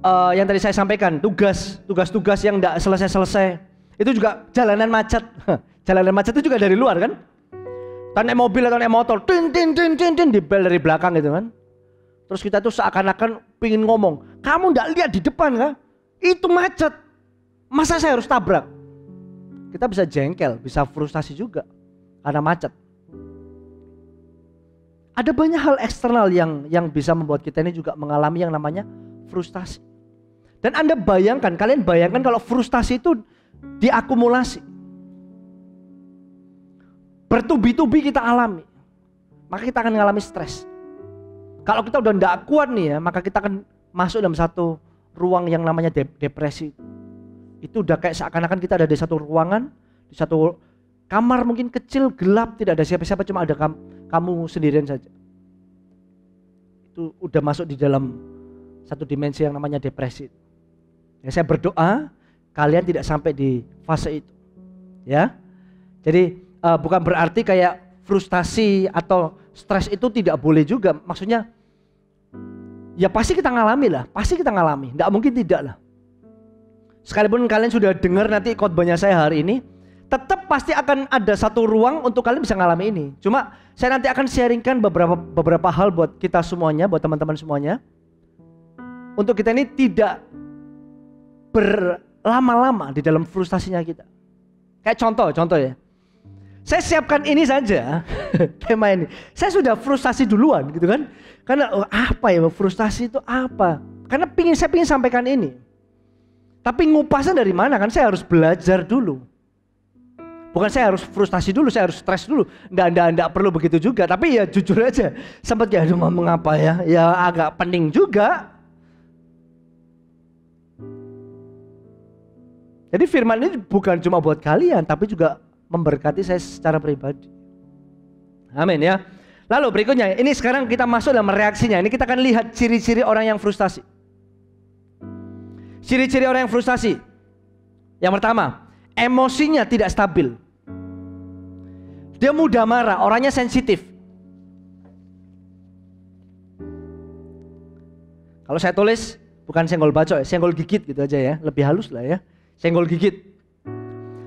Yang tadi saya sampaikan, tugas-tugas yang nggak selesai-selesai. Itu juga jalanan macet. Jalanan macet itu juga dari luar kan? Naik mobil atau naik motor, tin di bel dari belakang gitu kan. Terus kita tuh seakan-akan pingin ngomong, kamu nggak lihat di depan kan? Itu macet. Masa saya harus tabrak? Kita bisa jengkel, bisa frustasi juga karena macet. Ada banyak hal eksternal yang bisa membuat kita ini juga mengalami yang namanya frustasi. Dan Anda bayangkan, kalian bayangkan kalau frustasi itu diakumulasi. Bertubi-tubi kita alami. Maka kita akan mengalami stres. Kalau kita udah tidak kuat nih ya, maka kita akan masuk dalam satu ruang yang namanya depresi. Itu udah kayak seakan-akan kita ada di satu ruangan, di satu kamar mungkin kecil, gelap, tidak ada siapa-siapa, cuma ada kamu sendirian saja. Itu udah masuk di dalam satu dimensi yang namanya depresi. Ya, saya berdoa kalian tidak sampai di fase itu. Ya. Jadi bukan berarti kayak frustasi atau stres itu tidak boleh juga. Maksudnya ya pasti kita ngalami lah, pasti kita ngalami. Enggak mungkin tidak lah. Sekalipun kalian sudah dengar nanti khotbahnya saya hari ini, tetap pasti akan ada satu ruang untuk kalian bisa ngalami ini. Cuma saya nanti akan sharingkan beberapa hal buat kita semuanya, buat teman-teman semuanya. Untuk kita ini tidak berlama-lama di dalam frustasinya kita. Kayak contoh ya. Saya siapkan ini saja, tema ini. Saya sudah frustasi duluan gitu kan. Karena apa ya frustasi itu apa? Karena saya ingin sampaikan ini. Tapi ngupasnya dari mana kan saya harus belajar dulu. Bukan saya harus frustasi dulu, saya harus stres dulu. Nggak perlu begitu juga. Tapi ya jujur aja, sempat ya aduh mengapa ya. Ya agak pening juga. Jadi firman ini bukan cuma buat kalian, tapi juga memberkati saya secara pribadi. Amin ya. Lalu berikutnya, ini sekarang kita masuk dalam reaksinya. Ini kita akan lihat ciri-ciri orang yang frustasi. Ciri-ciri orang yang frustasi. Yang pertama, emosinya tidak stabil. Dia mudah marah, orangnya sensitif. Kalau saya tulis, bukan senggol bacok, senggol gigit gitu aja ya. Lebih halus lah ya. Senggol gigit.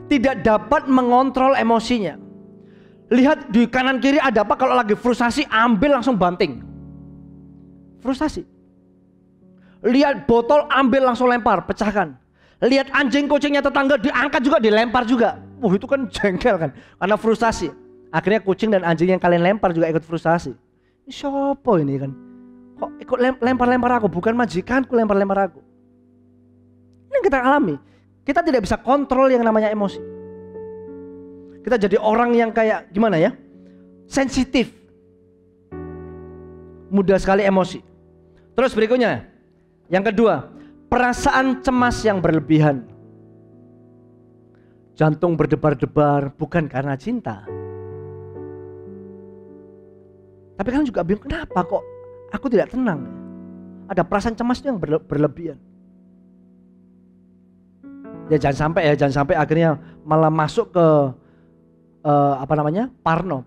Tidak dapat mengontrol emosinya. Lihat di kanan kiri ada apa, kalau lagi frustasi ambil langsung banting. Frustasi. Lihat botol ambil langsung lempar, pecahkan. Lihat anjing kucingnya tetangga diangkat juga dilempar juga. Itu kan jengkel kan, karena frustasi. Akhirnya kucing dan anjing yang kalian lempar juga ikut frustasi. Ini siapa ini kan? Kok ikut lempar-lempar aku, bukan majikanku lempar-lempar aku. Ini yang kita alami. Kita tidak bisa kontrol yang namanya emosi. Kita jadi orang yang kayak gimana ya? Sensitif. Mudah sekali emosi. Terus berikutnya, yang kedua, perasaan cemas yang berlebihan. jantung berdebar-debar bukan karena cinta. Tapi kalian juga bingung, kenapa kok aku tidak tenang? Ada perasaan cemas yang berlebihan. Ya jangan sampai akhirnya malah masuk ke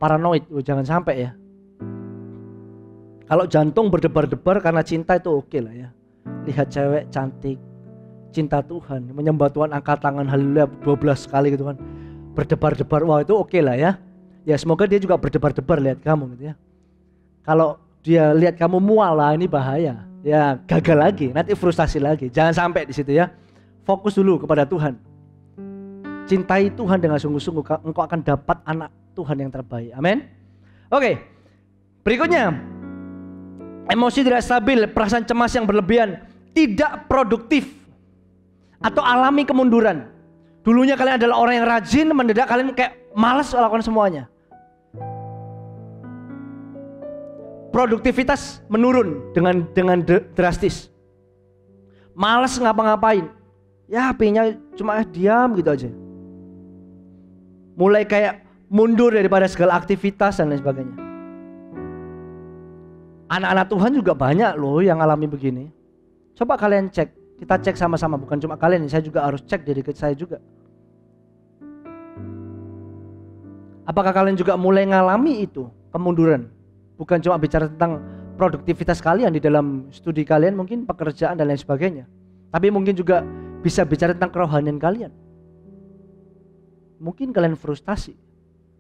paranoid. Jangan sampai ya. Kalau jantung berdebar-debar karena cinta itu oke lah ya. Lihat cewek cantik, cinta Tuhan, menyembah Tuhan, angkat tangan haleluya 12 kali gitu kan. Berdebar-debar, wah itu oke lah ya. Ya semoga dia juga berdebar-debar lihat kamu gitu ya. Kalau dia lihat kamu mual lah, ini bahaya. Ya gagal lagi, nanti frustasi lagi. Jangan sampai di situ ya. Fokus dulu kepada Tuhan. Cintai Tuhan dengan sungguh-sungguh, engkau akan dapat anak Tuhan yang terbaik. Amin. Oke. Berikutnya, emosi tidak stabil, perasaan cemas yang berlebihan, tidak produktif atau alami kemunduran. Dulunya kalian adalah orang yang rajin, mendadak kalian kayak malas melakukan semuanya. Produktivitas menurun dengan drastis. Malas ngapa-ngapain. Ya HP-nya cuma diam gitu aja. Mulai kayak mundur daripada segala aktivitas dan lain sebagainya. Anak-anak Tuhan juga banyak loh yang alami begini. Coba kalian cek, kita cek sama-sama, bukan cuma kalian, saya juga harus cek diri saya juga. Apakah kalian juga mulai ngalami itu, kemunduran? Bukan cuma bicara tentang produktivitas kalian di dalam studi kalian, mungkin pekerjaan dan lain sebagainya. Tapi mungkin juga bisa bicara tentang kerohanian kalian. Mungkin kalian frustasi,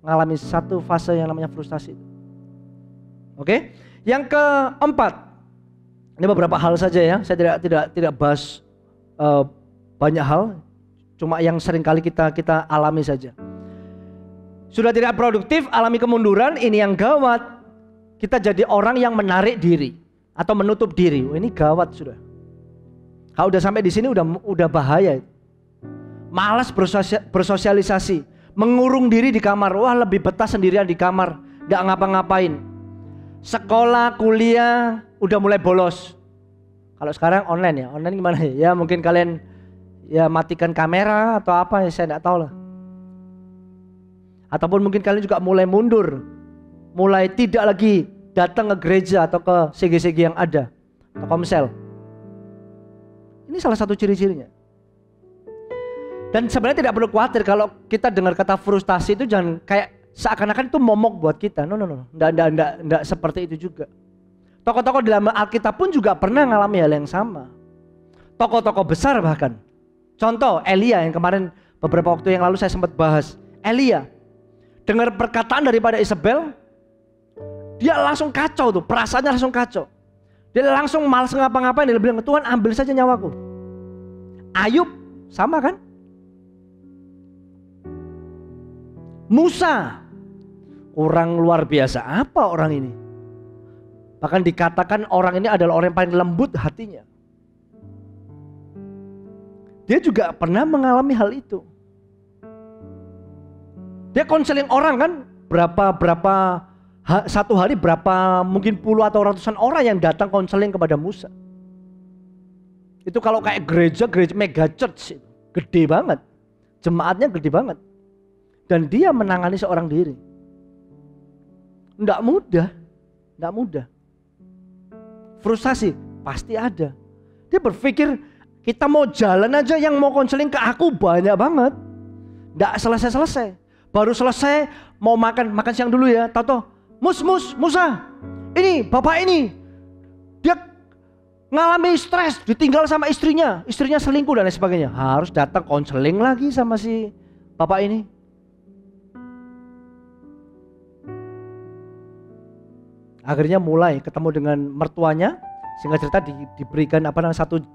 ngalami satu fase yang namanya frustasi. Oke? Yang keempat, ini beberapa hal saja ya. Saya tidak bahas banyak hal, cuma yang sering kali kita alami saja. Sudah tidak produktif, alami kemunduran, ini yang gawat. Kita jadi orang yang menarik diri atau menutup diri. Oh, ini gawat sudah. Kalau udah sampai di sini udah bahaya. Malas bersosialisasi, mengurung diri di kamar. Wah, lebih betah sendirian di kamar, nggak ngapa-ngapain. Sekolah, kuliah udah mulai bolos. Kalau sekarang online ya, online gimana ya? Ya mungkin kalian ya matikan kamera atau apa ya, saya nggak tahu lah. Ataupun mungkin kalian juga mulai mundur, mulai tidak lagi datang ke gereja atau ke CG-CG yang ada, atau komsel. Ini salah satu ciri-cirinya. Dan sebenarnya tidak perlu khawatir kalau kita dengar kata frustasi itu, jangan kayak seakan-akan itu momok buat kita. No. Enggak seperti itu juga. Tokoh-tokoh dalam Alkitab pun juga pernah mengalami hal yang sama. Tokoh-tokoh besar bahkan. Contoh Elia yang kemarin beberapa waktu yang lalu saya sempat bahas. Elia dengar perkataan daripada Isabel, dia langsung kacau tuh, perasaannya langsung kacau. Dia langsung malas ngapa-ngapain, dia bilang, Tuhan ambil saja nyawaku. Ayub sama kan? Musa, orang luar biasa, apa orang ini? Bahkan dikatakan orang ini adalah orang yang paling lembut hatinya. Dia juga pernah mengalami hal itu. Dia konseling orang kan, satu hari berapa mungkin puluh atau ratusan orang yang datang konseling kepada Musa. Itu kalau kayak gereja mega church, gede banget, jemaatnya gede banget. Dan dia menangani seorang diri. Enggak mudah. Frustasi pasti ada. Dia berpikir kita mau jalan aja yang mau konseling ke aku banyak banget. Enggak selesai. Baru selesai mau makan siang dulu ya. Tahu Musa, ini bapak ini dia ngalami stres, ditinggal sama istrinya selingkuh dan lain sebagainya. Harus datang konseling lagi sama si bapak ini. Akhirnya mulai ketemu dengan mertuanya, sehingga cerita diberikan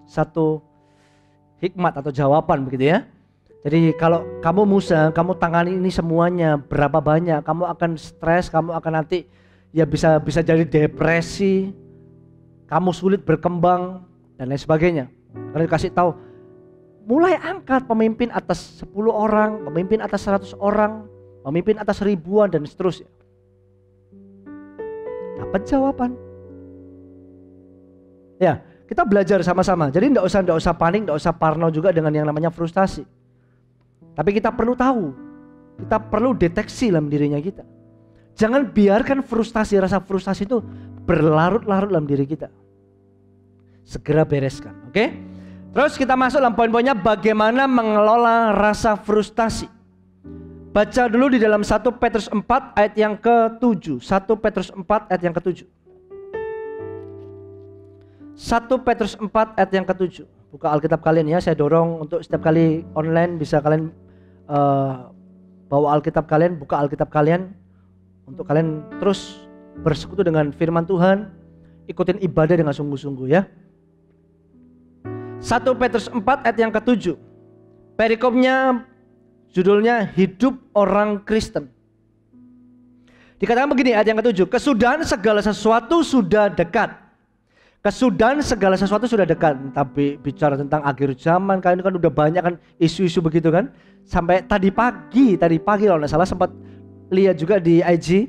satu hikmat atau jawaban begitu ya. Jadi kalau kamu Musa, kamu tangani ini semuanya, berapa banyak, kamu akan stres, kamu akan nanti ya bisa jadi depresi, kamu sulit berkembang dan lain sebagainya. Karena dikasih tahu, mulai angkat pemimpin atas 10 orang, pemimpin atas 100 orang, pemimpin atas ribuan dan seterusnya. Dapat jawaban. Ya, kita belajar sama-sama. Jadi enggak usah panik, enggak usah parno juga dengan yang namanya frustasi. Tapi kita perlu tahu, kita perlu deteksi dalam dirinya kita. Jangan biarkan rasa frustasi itu berlarut-larut dalam diri kita. Segera bereskan, oke? Terus kita masuk dalam poin-poinnya bagaimana mengelola rasa frustasi. Baca dulu di dalam 1 Petrus 4 ayat yang ke-7. 1 Petrus 4 ayat yang ke-7. 1 Petrus 4 ayat yang ke-7. Buka Alkitab kalian ya, saya dorong untuk setiap kali online bisa kalian bawa Alkitab kalian, buka Alkitab kalian. Untuk kalian terus bersekutu dengan firman Tuhan, ikutin ibadah dengan sungguh-sungguh ya. 1 Petrus 4 ayat yang ke-7. Perikopnya judulnya hidup orang Kristen. Dikatakan begini ayat yang ke-7, kesudahan segala sesuatu sudah dekat. Kesudahan segala sesuatu sudah dekat. Tapi bicara tentang akhir zaman, kalian kan udah banyak kan isu-isu begitu kan. Sampai tadi pagi kalau nggak salah sempat lihat juga di IG,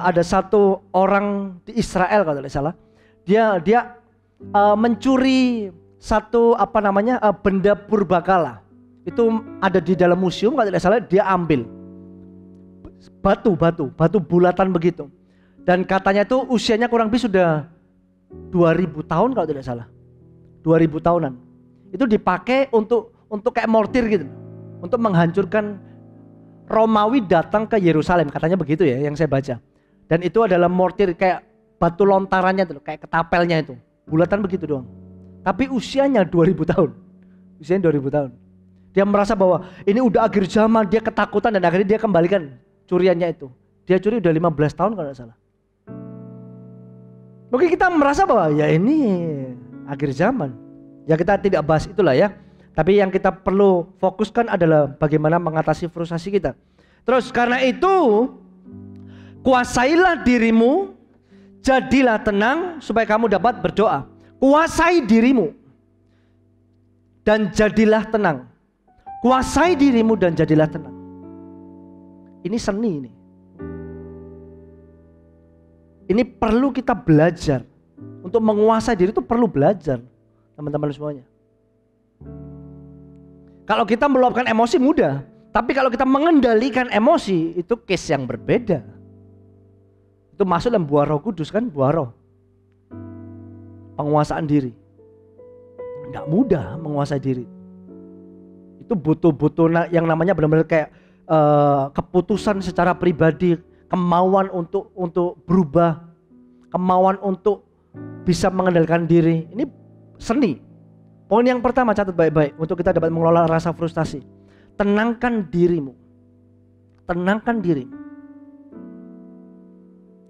ada satu orang di Israel kalau tidak salah. Dia mencuri satu benda purbakala. Itu ada di dalam museum kalau tidak salah, dia ambil batu bulatan begitu. Dan katanya itu usianya kurang lebih sudah 2000 tahun kalau tidak salah. 2000 tahunan. Itu dipakai untuk kayak mortir gitu. Untuk menghancurkan Romawi datang ke Yerusalem, katanya begitu ya yang saya baca. Dan itu adalah mortir kayak batu lontarannya tuh, kayak ketapelnya itu. Bulatan begitu doang. Tapi usianya 2000 tahun. Usianya 2000 tahun. Dia merasa bahwa ini udah akhir zaman, dia ketakutan dan akhirnya dia kembalikan curiannya itu. Dia curi udah 15 tahun kalau tidak salah. Mungkin kita merasa bahwa ya ini akhir zaman. Ya kita tidak bahas itulah ya. Tapi yang kita perlu fokuskan adalah bagaimana mengatasi frustasi kita. Terus karena itu, kuasailah dirimu, jadilah tenang supaya kamu dapat berdoa. Kuasai dirimu dan jadilah tenang. Kuasai dirimu dan jadilah tenang. Ini seni ini. Ini perlu kita belajar. Untuk menguasai diri itu perlu belajar, teman-teman semuanya. Kalau kita meluapkan emosi mudah, tapi kalau kita mengendalikan emosi itu case yang berbeda. Itu masuk dalam buah Roh Kudus kan, buah Roh. Penguasaan diri. Enggak mudah menguasai diri. Itu butuh yang namanya benar-benar kayak keputusan secara pribadi, kemauan untuk berubah, kemauan untuk bisa mengendalikan diri. Ini seni. Poin yang pertama, catat baik-baik untuk kita dapat mengelola rasa frustasi. Tenangkan dirimu. Tenangkan dirimu.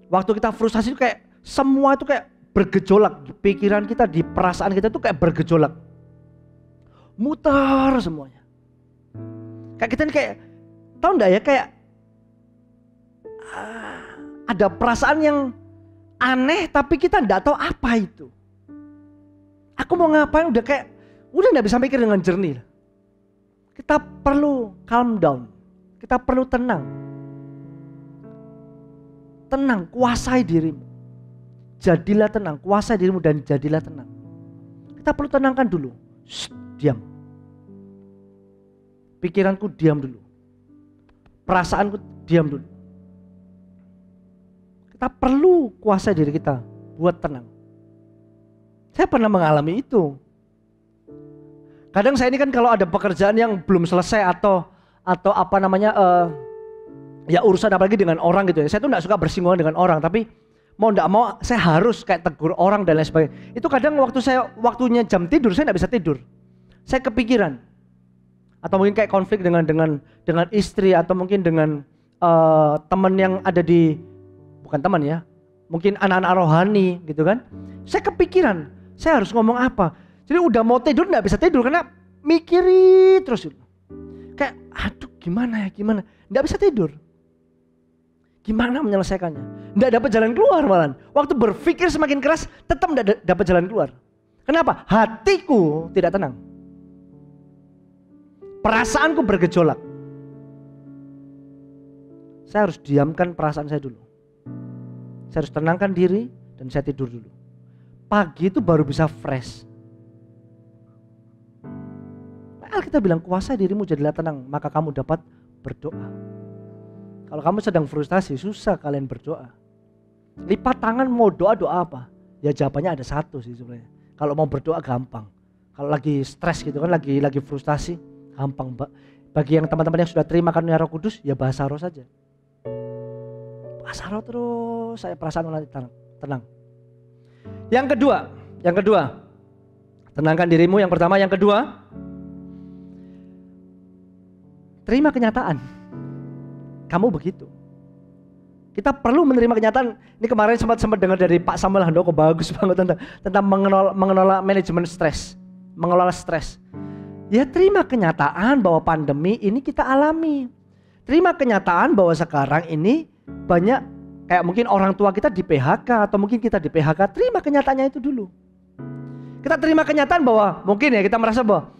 Waktu kita frustasi itu kayak semua itu kayak bergejolak. Di pikiran kita, di perasaan kita itu kayak bergejolak. Mutar semuanya. Kayak kita ini kayak, tahu enggak ya, kayak ada perasaan yang aneh tapi kita enggak tahu apa itu. Aku mau ngapain udah enggak bisa mikir dengan jernih. Kita perlu calm down. Kita perlu tenang. Tenang, kuasai dirimu. Jadilah tenang, kuasai dirimu dan jadilah tenang. Kita perlu tenangkan dulu. Shh, diam. Pikiranku diam dulu. Perasaanku diam dulu. Kita perlu kuasai diri kita buat tenang. Saya pernah mengalami itu. Kadang saya ini kan kalau ada pekerjaan yang belum selesai atau ya urusan apalagi dengan orang gitu ya. Saya tuh enggak suka bersinggungan dengan orang, tapi mau enggak mau saya harus kayak tegur orang dan lain sebagainya. Itu kadang waktunya jam tidur saya enggak bisa tidur. Saya kepikiran. Atau mungkin kayak konflik dengan istri atau mungkin dengan teman yang ada bukan teman ya. Mungkin anak-anak rohani gitu kan. Saya kepikiran, saya harus ngomong apa. Jadi udah mau tidur enggak bisa tidur karena mikirin terus. Kayak aduh gimana, enggak bisa tidur. Gimana menyelesaikannya? Enggak dapat jalan keluar malah. Waktu berpikir semakin keras tetap enggak dapat jalan keluar. Kenapa? Hatiku tidak tenang. Perasaanku bergejolak. Saya harus diamkan perasaan saya dulu. Saya harus tenangkan diri dan saya tidur dulu. Pagi itu baru bisa fresh. kita bilang kuasai dirimu jadilah tenang, maka kamu dapat berdoa. Kalau kamu sedang frustasi, susah kalian berdoa. Lipat tangan mau doa apa? Ya jawabannya ada satu sih sebenarnya. Kalau mau berdoa gampang. Kalau lagi stres gitu kan, lagi frustasi, gampang. Bagi yang teman-teman yang sudah terima karunia Roh Kudus, ya bahasa roh saja. Bahasa roh terus, saya perasaan nanti tenang. Yang kedua, tenangkan dirimu yang pertama. Yang kedua, terima kenyataan. Kamu begitu. Kita perlu menerima kenyataan. Ini kemarin sempat dengar dari Pak Samuel Handoko, bagus banget tentang mengelola manajemen stres, mengelola stres. Ya terima kenyataan bahwa pandemi ini kita alami. Terima kenyataan bahwa sekarang ini banyak kayak mungkin orang tua kita di PHK atau mungkin kita di PHK. Terima kenyataannya itu dulu. Kita terima kenyataan bahwa mungkin ya kita merasa bahwa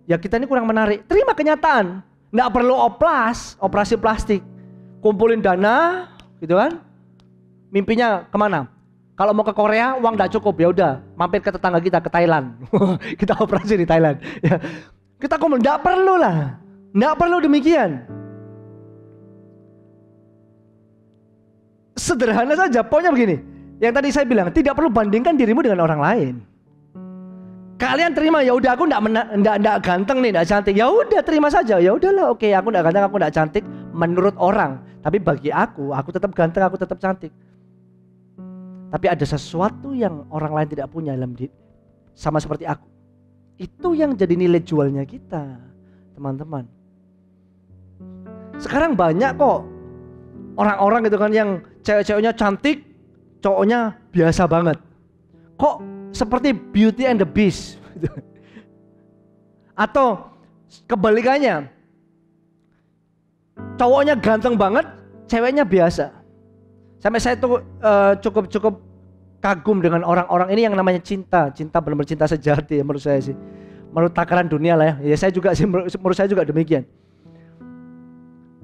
ya kita ini kurang menarik. Terima kenyataan. Nggak perlu operasi plastik. Kumpulin dana gitu kan. Mimpinya kemana? Kalau mau ke Korea uang nggak cukup, ya udah mampir ke tetangga kita ke Thailand. Kita operasi di Thailand. Ya. Kita kumpul, nggak perlu lah. Nggak perlu demikian. Sederhana saja, pokoknya begini. Yang tadi saya bilang, tidak perlu bandingkan dirimu dengan orang lain. Kalian terima, ya udah aku enggak ganteng nih, enggak cantik. Ya udah terima saja. Ya udahlah, oke, aku enggak ganteng, aku enggak cantik menurut orang. Tapi bagi aku tetap ganteng, aku tetap cantik. Tapi ada sesuatu yang orang lain tidak punya dalam diri, sama seperti aku. Itu yang jadi nilai jualnya kita, teman-teman. Sekarang banyak kok orang-orang gitu kan yang cewek-ceweknya cantik, cowoknya biasa banget. Kok seperti Beauty and the Beast gitu. Atau kebalikannya, cowoknya ganteng banget, ceweknya biasa. Sampai saya tuh cukup kagum dengan orang-orang ini yang namanya cinta benar-benar cinta sejati ya, menurut saya sih. Menurut takaran dunia lah ya. Ya saya juga sih, menurut saya juga demikian.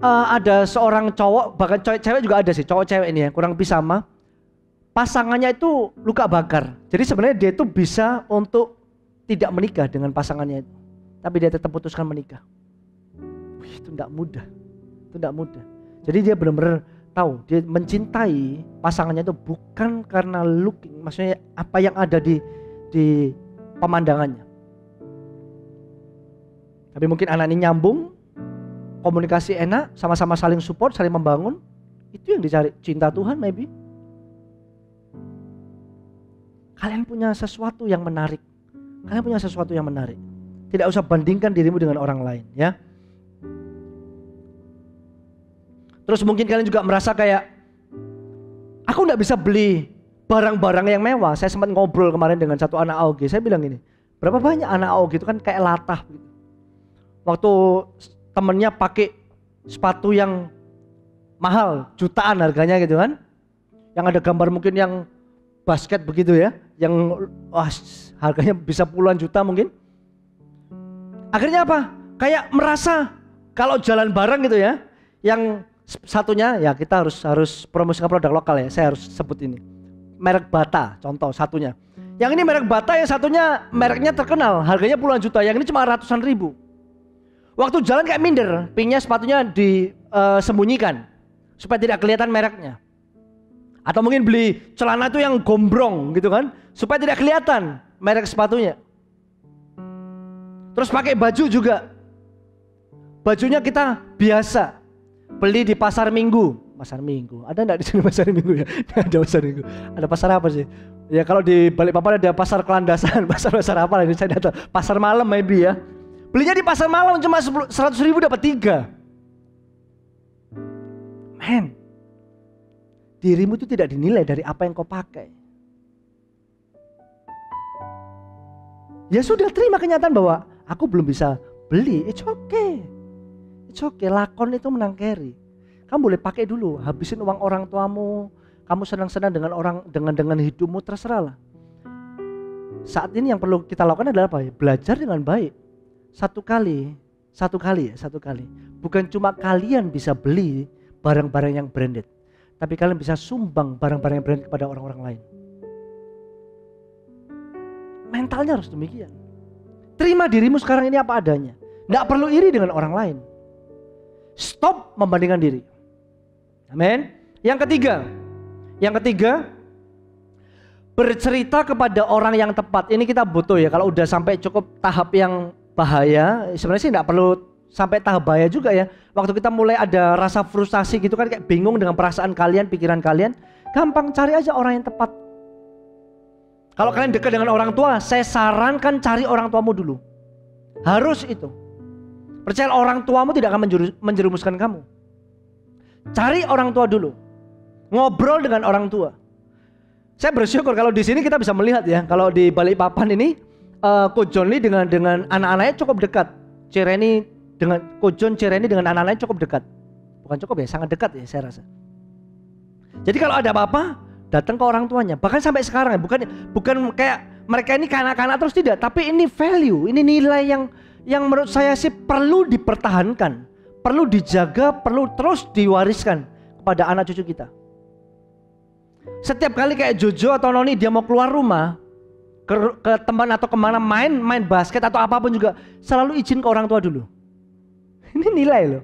Ada seorang cowok, bahkan cewek juga ada sih, cowok cewek ini ya, kurang lebih sama. Pasangannya itu luka bakar. Jadi sebenarnya dia itu bisa untuk tidak menikah dengan pasangannya itu. Tapi dia tetap putuskan menikah. Itu tidak mudah. Jadi dia benar-benar tahu, dia mencintai pasangannya itu bukan karena looking, maksudnya apa yang ada di pemandangannya. Tapi mungkin anak ini nyambung, komunikasi enak, sama-sama saling support, saling membangun. Itu yang dicari, cinta Tuhan maybe. Kalian punya sesuatu yang menarik. Tidak usah bandingkan dirimu dengan orang lain ya. Terus mungkin kalian juga merasa kayak, aku gak bisa beli barang-barang yang mewah. Saya sempat ngobrol kemarin dengan satu anak AOG. Saya bilang gini, berapa banyak anak AOG itu kan kayak latah gitu. Waktu temennya pakai sepatu yang mahal, jutaan harganya gitu kan. Yang ada gambar mungkin yang basket begitu ya. Yang harganya bisa puluhan juta mungkin. Akhirnya apa? Kayak merasa kalau jalan bareng gitu ya. Yang satunya ya kita harus promosikan produk lokal ya. Saya harus sebut ini. Merek Bata contoh satunya. Yang ini merek Bata, yang satunya mereknya terkenal. Harganya puluhan juta, yang ini cuma ratusan ribu. Waktu jalan kayak minder, pinnya sepatunya disembunyikan supaya tidak kelihatan mereknya. Atau mungkin beli celana itu yang gombrong gitu kan, supaya tidak kelihatan merek sepatunya. Terus pakai baju juga. Bajunya kita biasa beli di pasar Minggu. Pasar Minggu. Ada enggak di sini pasar Minggu ya? Ada pasar Minggu. Ada pasar apa sih? Ya kalau di Balikpapan ada pasar Kelandasan, pasar apa lah ini saya tidak tahu. Pasar malam maybe ya. Belinya di pasar malam cuma 100 ribu dapat 3. Men, dirimu itu tidak dinilai dari apa yang kau pakai. Ya sudah, terima kenyataan bahwa aku belum bisa beli. It's okay. Lakon itu menang carry. Kamu boleh pakai dulu, habisin uang orang tuamu. Kamu senang-senang dengan hidupmu, terserahlah. Saat ini yang perlu kita lakukan adalah apa? Belajar dengan baik. Satu kali. Bukan cuma kalian bisa beli barang-barang yang branded, tapi kalian bisa sumbang barang-barang yang branded kepada orang-orang lain. Mentalnya harus demikian. Terima dirimu sekarang ini apa adanya. Nggak perlu iri dengan orang lain. Stop membandingkan diri. Amin. Yang ketiga, bercerita kepada orang yang tepat. Ini kita butuh ya, kalau udah sampai cukup tahap yang bahaya, sebenarnya sih nggak perlu sampai tahap bahaya juga ya. Waktu kita mulai ada rasa frustasi gitu kan, kayak bingung dengan perasaan kalian, pikiran kalian, gampang cari aja orang yang tepat. Kalau kalian dekat dengan orang tua, saya sarankan cari orang tuamu dulu. Harus itu. Percaya orang tuamu tidak akan menjerumuskan kamu. Cari orang tua dulu. Ngobrol dengan orang tua. Saya bersyukur kalau di sini kita bisa melihat ya, kalau di Balikpapan ini Coach John Lee dengan anak-anaknya cukup dekat. Coach John Cireni dengan anak-anaknya cukup dekat. Bukan cukup ya, sangat dekat ya saya rasa. Jadi kalau ada apa-apa, datang ke orang tuanya. Bahkan sampai sekarang ya, bukan kayak mereka ini kanak-kanak terus, tidak, tapi ini value, ini nilai yang menurut saya sih perlu dipertahankan, perlu dijaga, perlu terus diwariskan kepada anak cucu kita. Setiap kali kayak Jojo atau Noni dia mau keluar rumah ke teman atau kemana main basket atau apapun juga, selalu izin ke orang tua dulu. Ini nilai loh.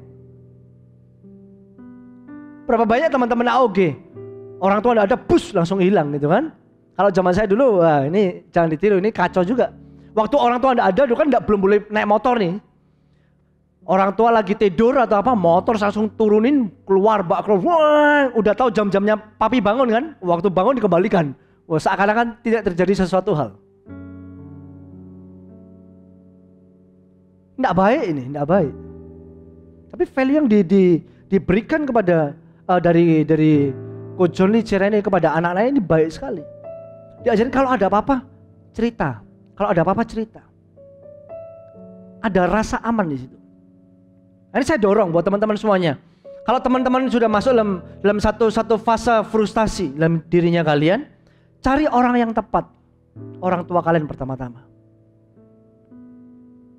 Berapa banyak teman-teman AOG orang tua nggak ada, bus langsung hilang gitu kan? Kalau zaman saya dulu, wah ini jangan ditiru, ini kacau juga. Waktu orang tua nggak ada, dulu kan belum boleh naik motor nih. Orang tua lagi tidur atau apa, motor langsung turunin, keluar, wah, udah tahu jam-jamnya papi bangun kan? Waktu bangun dikembalikan. Wah, seakan-akan tidak terjadi sesuatu hal. Nggak baik ini, nggak baik. Tapi value yang diberikan kepada dari Coach John Lee Cireni kepada anak-anak ini baik sekali. Diajarin kalau ada apa-apa cerita. Kalau ada apa-apa cerita. Ada rasa aman di situ. Ini saya dorong buat teman-teman semuanya. Kalau teman-teman sudah masuk dalam satu fase frustasi dalam dirinya kalian, cari orang yang tepat. Orang tua kalian pertama-tama.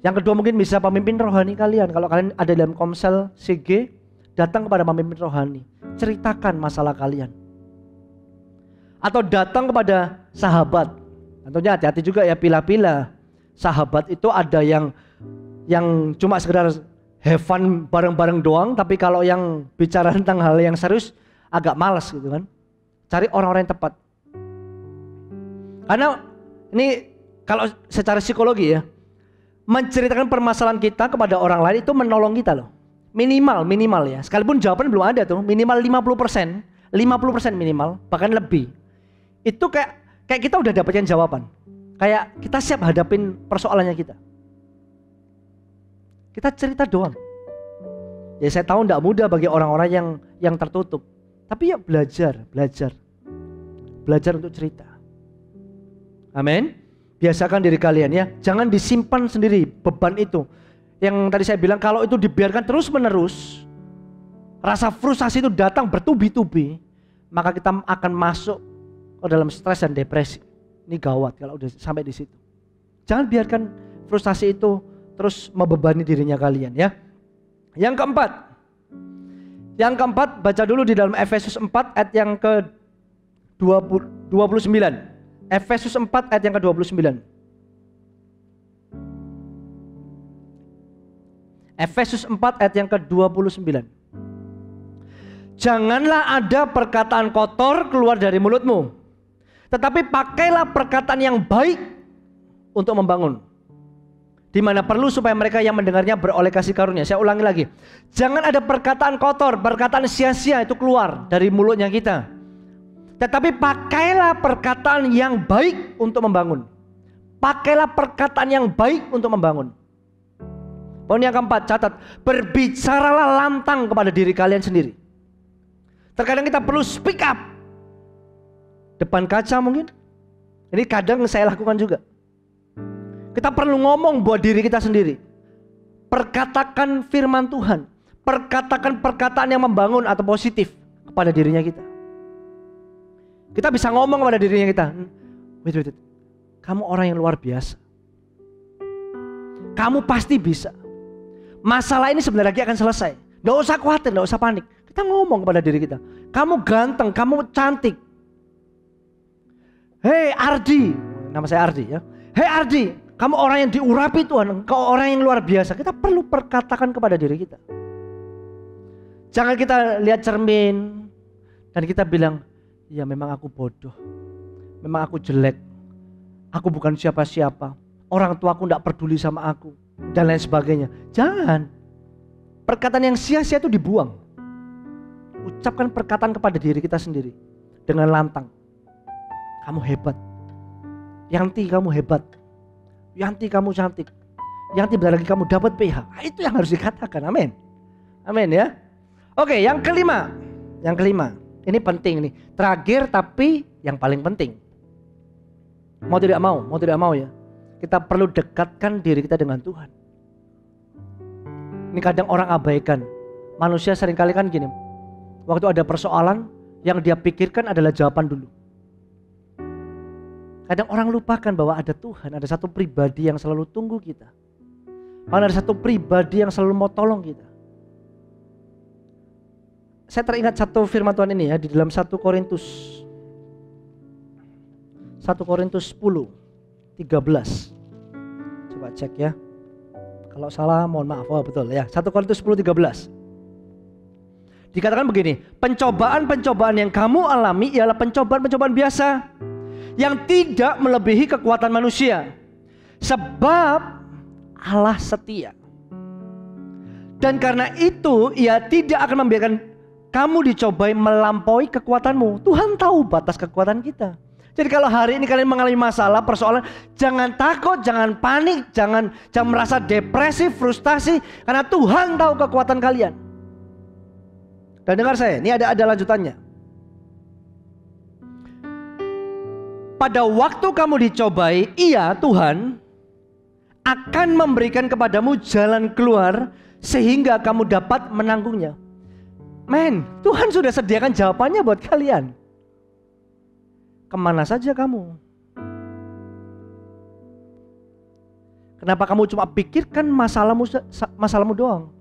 Yang kedua mungkin bisa pemimpin rohani kalian. Kalau kalian ada dalam komsel CG, datang kepada pemimpin rohani. Ceritakan masalah kalian. Atau datang kepada sahabat. Tentunya hati-hati juga ya, pilih-pilih. Sahabat itu ada yang cuma sekedar have fun bareng-bareng doang, tapi kalau yang bicara tentang hal yang serius agak malas gitu kan. Cari orang-orang yang tepat. Karena ini kalau secara psikologi ya, menceritakan permasalahan kita kepada orang lain itu menolong kita loh. Minimal ya. Sekalipun jawaban belum ada tuh, minimal 50% minimal, bahkan lebih. Itu kayak kita udah dapetin jawaban. Kayak kita siap hadapin persoalannya kita. Kita cerita doang. Ya saya tahu enggak mudah bagi orang-orang yang tertutup. Tapi ya belajar untuk cerita. Amin. Biasakan diri kalian ya. Jangan disimpan sendiri beban itu. Yang tadi saya bilang, kalau itu dibiarkan terus menerus, rasa frustasi itu datang bertubi-tubi, maka kita akan masuk ke dalam stres dan depresi. Ini gawat kalau udah sampai di situ. Jangan biarkan frustasi itu terus membebani dirinya kalian ya. Yang keempat baca dulu di dalam Efesus 4 ayat yang ke 29. Efesus 4 ayat yang ke 29. Efesus 4 ayat yang ke 29. Janganlah ada perkataan kotor keluar dari mulutmu, tetapi pakailah perkataan yang baik untuk membangun, di mana perlu supaya mereka yang mendengarnya beroleh kasih karunia. Saya ulangi lagi. Jangan ada perkataan kotor, perkataan sia-sia itu keluar dari mulutnya kita. Tetapi pakailah perkataan yang baik untuk membangun. Pakailah perkataan yang baik untuk membangun. Poin yang keempat, catat. Berbicaralah lantang kepada diri kalian sendiri. Terkadang kita perlu speak up. Depan kaca mungkin. Ini kadang saya lakukan juga. Kita perlu ngomong buat diri kita sendiri. Perkatakan firman Tuhan. Perkatakan perkataan yang membangun atau positif kepada dirinya kita. Kita bisa ngomong kepada dirinya kita. Wait. Kamu orang yang luar biasa. Kamu pasti bisa. Masalah ini sebentar lagi akan selesai. Gak usah khawatir, gak usah panik. Kita ngomong kepada diri kita. Kamu ganteng, kamu cantik. Hei Ardi, nama saya Ardi ya. Hei Ardi, Kamu orang yang diurapi Tuhan, engkau orang yang luar biasa. Kita perlu perkatakan kepada diri kita. Jangan kita lihat cermin dan kita bilang, ya memang aku bodoh, memang aku jelek, aku bukan siapa-siapa, orang tuaku tidak peduli sama aku, dan lain sebagainya. Jangan. Perkataan yang sia-sia itu dibuang. Ucapkan perkataan kepada diri kita sendiri dengan lantang. Kamu hebat. Yanti kamu hebat. Yanti kamu cantik. Yanti bentar lagi kamu dapat PH. Itu yang harus dikatakan. Amin. Amin ya. Oke, yang kelima. Yang kelima. Ini penting nih. Terakhir tapi yang paling penting. Mau tidak mau ya. Kita perlu dekatkan diri kita dengan Tuhan. Ini kadang orang abaikan. Manusia seringkali kan gini. Waktu ada persoalan, yang dia pikirkan adalah jawaban dulu. Kadang orang lupakan bahwa ada Tuhan, ada satu pribadi yang selalu tunggu kita. Bahkan ada satu pribadi yang selalu mau tolong kita. Saya teringat satu firman Tuhan ini ya, di dalam 1 Korintus 10, 13. Coba cek ya. Kalau salah mohon maaf. Oh betul ya, 1 Korintus 10, 13. Dikatakan begini, pencobaan-pencobaan yang kamu alami ialah pencobaan-pencobaan biasa yang tidak melebihi kekuatan manusia, sebab Allah setia. Dan karena itu Ia tidak akan membiarkan kamu dicobai melampaui kekuatanmu. Tuhan tahu batas kekuatan kita. Jadi kalau hari ini kalian mengalami masalah, persoalan, jangan takut, jangan panik, jangan merasa depresi, frustasi, karena Tuhan tahu kekuatan kalian. Dan dengar saya, ini ada lanjutannya. Pada waktu kamu dicobai, Ia, Tuhan, akan memberikan kepadamu jalan keluar sehingga kamu dapat menanggungnya. Men, Tuhan sudah sediakan jawabannya buat kalian. Kemana saja kamu? Kenapa kamu cuma pikirkan masalahmu doang?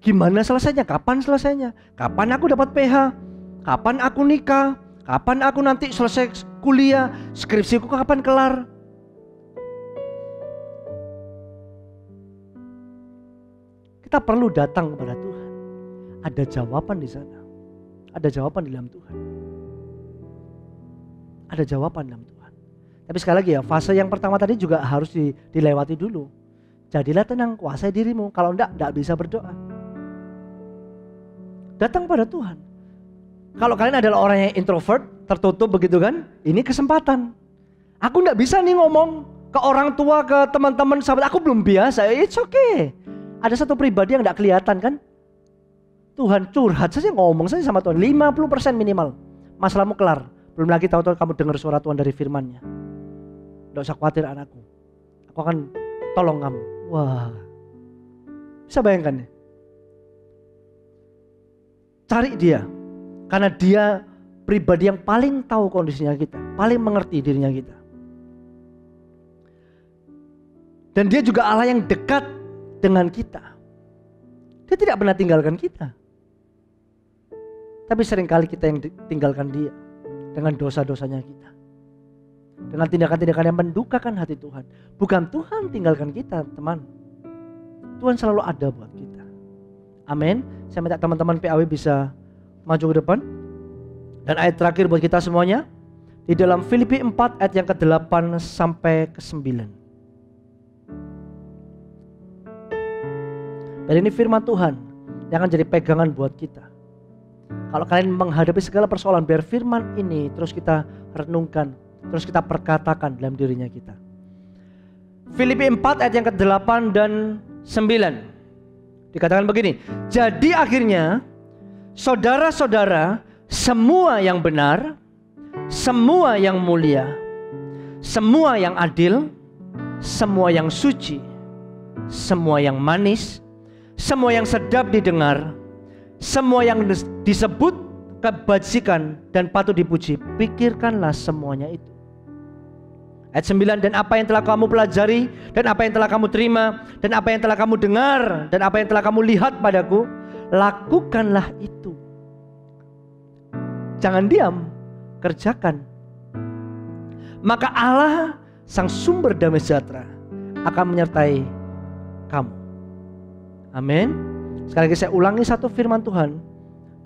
Gimana selesainya? Kapan selesainya? Kapan aku dapat PH? Kapan aku nikah? Kapan aku nanti selesai kuliah? Skripsiku kapan kelar? Kita perlu datang kepada Tuhan. Ada jawaban di sana. Ada jawaban di dalam Tuhan. Ada jawaban dalam Tuhan. Tapi sekali lagi ya, fase yang pertama tadi juga harus dilewati dulu. Jadilah tenang, kuasai dirimu. Kalau enggak bisa berdoa. Datang pada Tuhan. Kalau kalian adalah orang yang introvert, tertutup begitu kan, ini kesempatan. Aku enggak bisa nih ngomong ke orang tua, ke teman-teman, sahabat. Aku belum biasa, it's okay. Ada satu pribadi yang enggak kelihatan kan. Tuhan curhat saja, ngomong saja sama Tuhan. 50% minimal, masalahmu kelar. Belum lagi tahu-tahu kamu dengar suara Tuhan dari firman-Nya. Enggak usah khawatir anakku, aku akan tolong kamu. Wah, bisa bayangkan ya? Cari dia, karena dia pribadi yang paling tahu kondisinya kita, paling mengerti dirinya kita. Dan dia juga Allah yang dekat dengan kita. Dia tidak pernah tinggalkan kita. Tapi seringkali kita yang tinggalkan dia dengan dosa-dosanya kita. Dengan tindakan-tindakan yang mendukakan hati Tuhan. Bukan Tuhan tinggalkan kita, teman. Tuhan selalu ada buat kita. Amin. Saya minta teman-teman PAW bisa maju ke depan. Dan ayat terakhir buat kita semuanya. Di dalam Filipi 4 ayat yang ke-8 sampai ke-9. Dan ini firman Tuhan yang akan jadi pegangan buat kita. Kalau kalian menghadapi segala persoalan, biar firman ini terus kita renungkan, terus kita perkatakan dalam dirinya kita. Filipi 4 ayat yang ke-8 dan 9. Dikatakan begini, jadi akhirnya saudara-saudara, semua yang benar, semua yang mulia, semua yang adil, semua yang suci, semua yang manis, semua yang sedap didengar, semua yang disebut kebajikan dan patut dipuji, pikirkanlah semuanya itu. Ayat 9, dan apa yang telah kamu pelajari, dan apa yang telah kamu terima, dan apa yang telah kamu dengar, dan apa yang telah kamu lihat padaku, lakukanlah itu. Jangan diam, kerjakan. Maka Allah Sang sumber damai sejahtera akan menyertai kamu. Amin. Sekali lagi saya ulangi satu firman Tuhan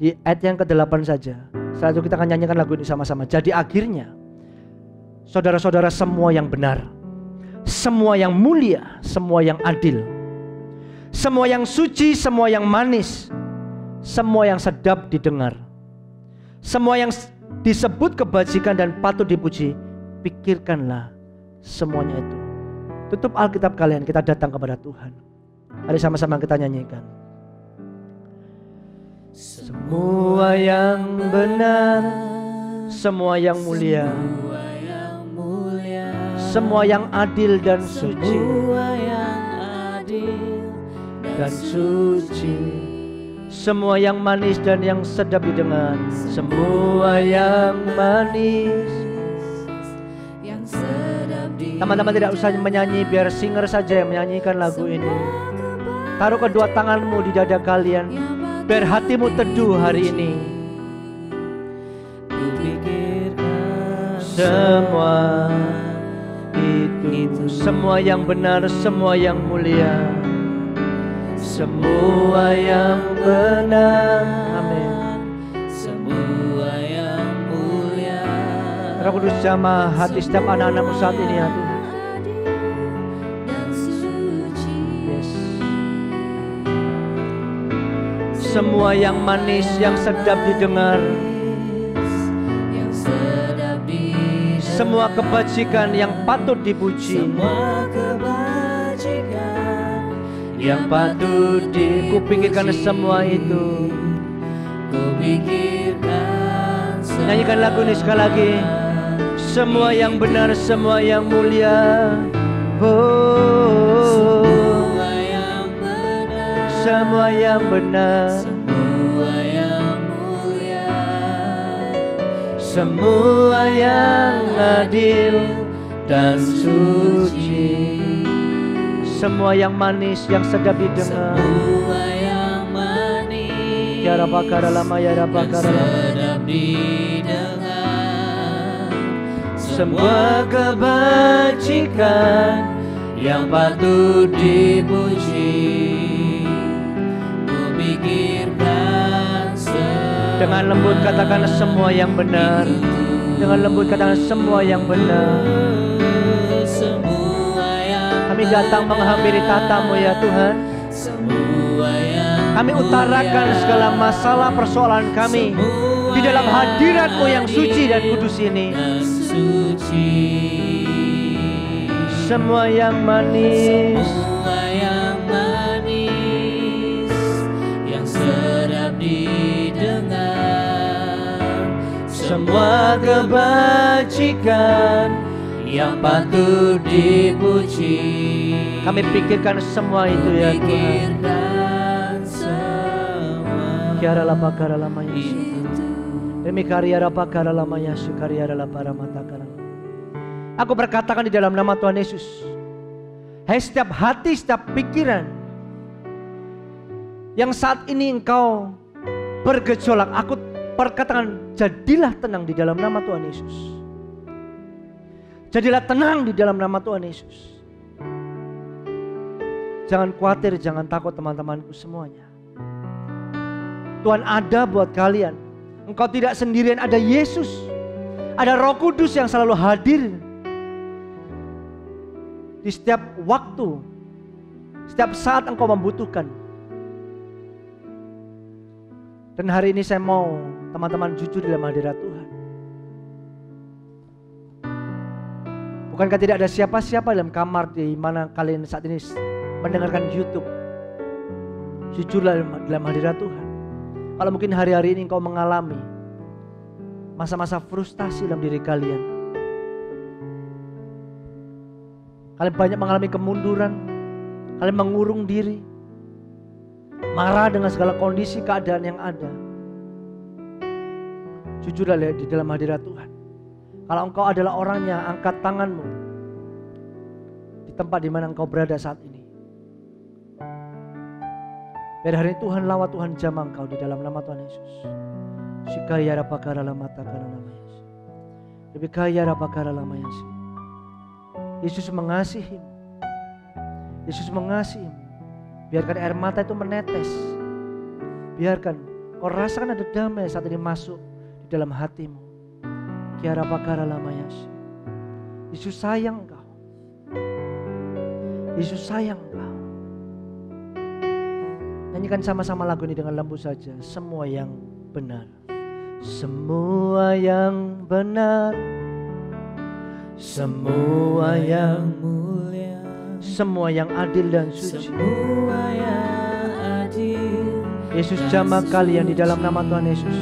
di ayat yang ke-8 saja. Setelah itu kita akan nyanyikan lagu ini sama-sama. Jadi akhirnya, saudara-saudara, semua yang benar, semua yang mulia, semua yang adil, semua yang suci, semua yang manis, semua yang sedap didengar, semua yang disebut kebajikan dan patut dipuji, pikirkanlah semuanya itu. Tutup Alkitab kalian, kita datang kepada Tuhan. Mari sama-sama kita nyanyikan. Semua yang benar, semua yang mulia, semua yang adil dan suci, semua yang manis dan yang sedap didengar, semua yang manis. Teman-teman tidak usah menyanyi, biar singer saja yang menyanyikan lagu ini. Taruh kedua tanganmu di dada kalian, biar hatimu teduh hari ini. Semua itu, semua yang benar, semua yang mulia, semua yang benar. Amin. Semua yang mulia. Roh Kudus jamah hati setiap anak-anakmu saat ini ya Tuhan. Yes. Semua yang manis, yang sedap didengar, semua kebajikan yang patut dipuji, yang patut kupikirkan semua itu. Nyanyikan lagu ini sekali lagi. Semua yang benar, semua yang mulia, oh, semua yang benar, semua yang mulia, semua yang adil dan suci, semua yang manis, yang sedap didengar, semua yang manis, ya Rabbakara lama, ya Rabbakara lama, sedap didengar, semua kebajikan yang patut dipuji. Kupikirkan dengan lembut katakan semua yang benar. Dengan lembut katakan semua yang benar. Kami datang menghampiri tatamu ya Tuhan. Kami utarakan segala masalah persoalan kami di dalam hadirat-Mu yang suci dan kudus ini. Semua yang manis, semua yang manis, yang sedap didengar, semua kebajikan yang patut dipuji. Kami pikirkan semua itu ya Tuhan. Kiara lapa kara lama Yesus. Demi karya rapa kara lama Yesus, karya rapa para mata kara. Aku berkatakan di dalam nama Tuhan Yesus, hai setiap hati, setiap pikiran yang saat ini engkau bergejolak, aku berkatakan jadilah tenang di dalam nama Tuhan Yesus. Jadilah tenang di dalam nama Tuhan Yesus. Jangan khawatir, jangan takut teman-temanku semuanya. Tuhan ada buat kalian. Engkau tidak sendirian, ada Yesus. Ada Roh Kudus yang selalu hadir di setiap waktu, setiap saat engkau membutuhkan. Dan hari ini saya mau teman-teman jujur dalam hadirat Tuhan. Bukankah tidak ada siapa-siapa dalam kamar di mana kalian saat ini mendengarkan YouTube? Jujurlah dalam hadirat Tuhan. Kalau mungkin hari-hari ini engkau mengalami masa-masa frustasi dalam diri kalian. Kalian banyak mengalami kemunduran. Kalian mengurung diri. Marah dengan segala kondisi keadaan yang ada. Jujurlah di dalam hadirat Tuhan. Kalau engkau adalah orangnya, angkat tanganmu di tempat di mana engkau berada saat ini. Biar hari ini Tuhan lawat, Tuhan jamah engkau di dalam nama Tuhan Yesus. Sikaya rapakara lama takara nama Yesus. Lebih kaya rapakara lama Yesus. Yesus mengasihimu. Yesus mengasihimu. Biarkan air mata itu menetes. Biarkan kau rasakan ada damai saat ini masuk di dalam hatimu. Kiara bakara lama Yesus. Yesus sayang engkau. Yesus sayang engkau. Nyanyikan sama-sama lagu ini dengan lembut saja. Semua yang benar. Semua yang benar. Semua yang mulia, semua yang adil dan suci. semua yang adil. Yesus jamah kalian di dalam nama Tuhan Yesus.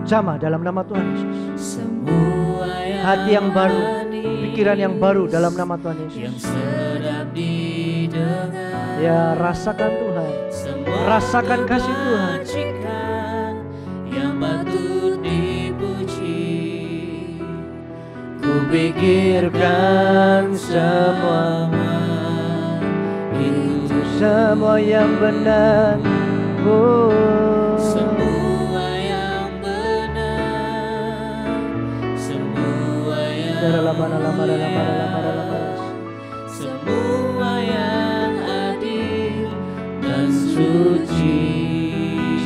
Jamah dalam nama Tuhan Yesus. Semua yang Hati yang baru, manis, pikiran yang baru dalam nama Tuhan Yesus. yang sedap didengar. Ya, rasakan Tuhan. Semua Rasakan kasih Tuhan. kebajikan yang patut dipuji. Ku pikirkan semua itu Semua yang benar. Oh. semua yang benar, semua yang semua yang adil dan suci,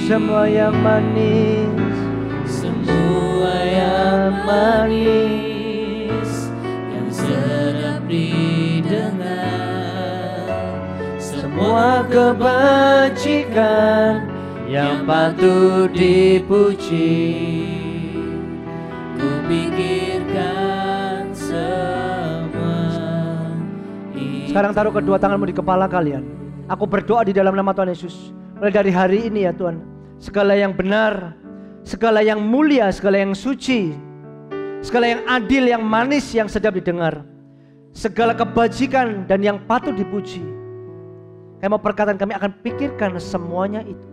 Semua yang manis. semua yang manis, yang sedap didengar, semua kebajikan yang patut dipuji. Ku pikirkan semua itu. Sekarang taruh kedua tanganmu di kepala kalian. Aku berdoa di dalam nama Tuhan Yesus. Mulai dari hari ini ya Tuhan. Segala yang benar, segala yang mulia, segala yang suci, segala yang adil, yang manis, yang sedap didengar, segala kebajikan dan yang patut dipuji. Kami mau perkataan kami akan pikirkan semuanya itu.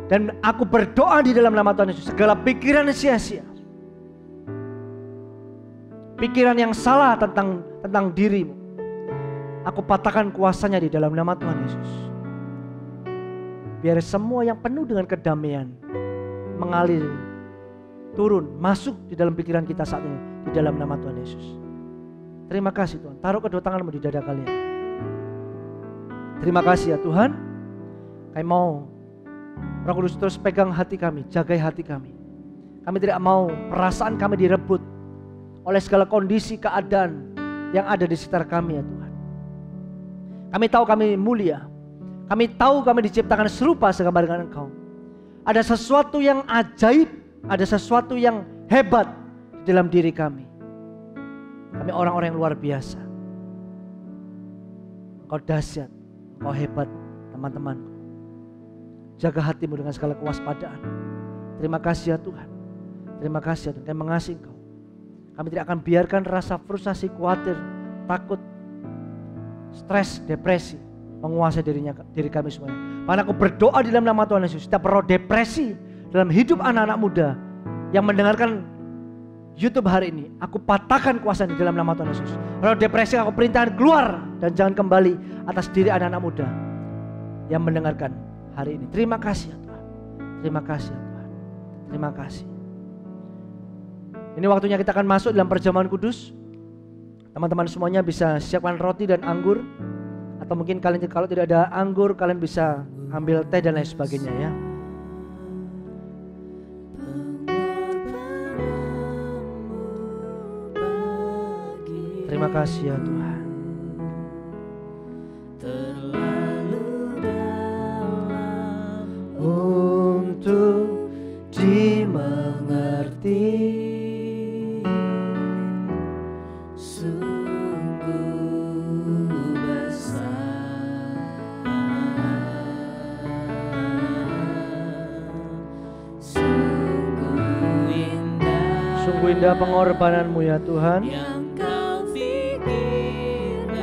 Dan aku berdoa di dalam nama Tuhan Yesus. Segala pikiran sia-sia, pikiran yang salah tentang dirimu, aku patahkan kuasanya di dalam nama Tuhan Yesus. Biar semua yang penuh dengan kedamaian mengalir, turun, masuk di dalam pikiran kita saat ini di dalam nama Tuhan Yesus. Terima kasih Tuhan. Taruh kedua tanganmu di dada kalian. Terima kasih ya Tuhan. Kami mau Roh Kudus terus pegang hati kami, jagai hati kami. Kami tidak mau perasaan kami direbut oleh segala kondisi keadaan yang ada di sekitar kami ya Tuhan. Kami tahu kami mulia. Kami tahu kami diciptakan serupa segambar dengan Engkau. Ada sesuatu yang ajaib, ada sesuatu yang hebat di dalam diri kami. Kami orang-orang yang luar biasa. Engkau dahsyat, Engkau hebat teman-teman. Jaga hatimu dengan segala kewaspadaan. Terima kasih ya Tuhan. Terima kasih ya Tuhan. Kami mengasihi Engkau. Kami tidak akan biarkan rasa frustasi, khawatir, takut, stres, depresi menguasai diri kami semuanya. Karena aku berdoa di dalam nama Tuhan Yesus. Setiap roh depresi dalam hidup anak-anak muda yang mendengarkan YouTube hari ini, aku patahkan kuasa di dalam nama Tuhan Yesus. Roh depresi aku perintahkan keluar dan jangan kembali atas diri anak-anak muda yang mendengarkan hari ini. Terima kasih ya Tuhan. Terima kasih ya Tuhan. Terima kasih. Ini waktunya kita akan masuk dalam perjamuan kudus. Teman-teman semuanya bisa siapkan roti dan anggur. Atau mungkin kalian kalau tidak ada anggur, kalian bisa ambil teh dan lain sebagainya ya. Terima kasih ya Tuhan. Untuk dimengerti, Sungguh besar, sungguh indah pengorbananmu ya Tuhan. yang kau pikirkan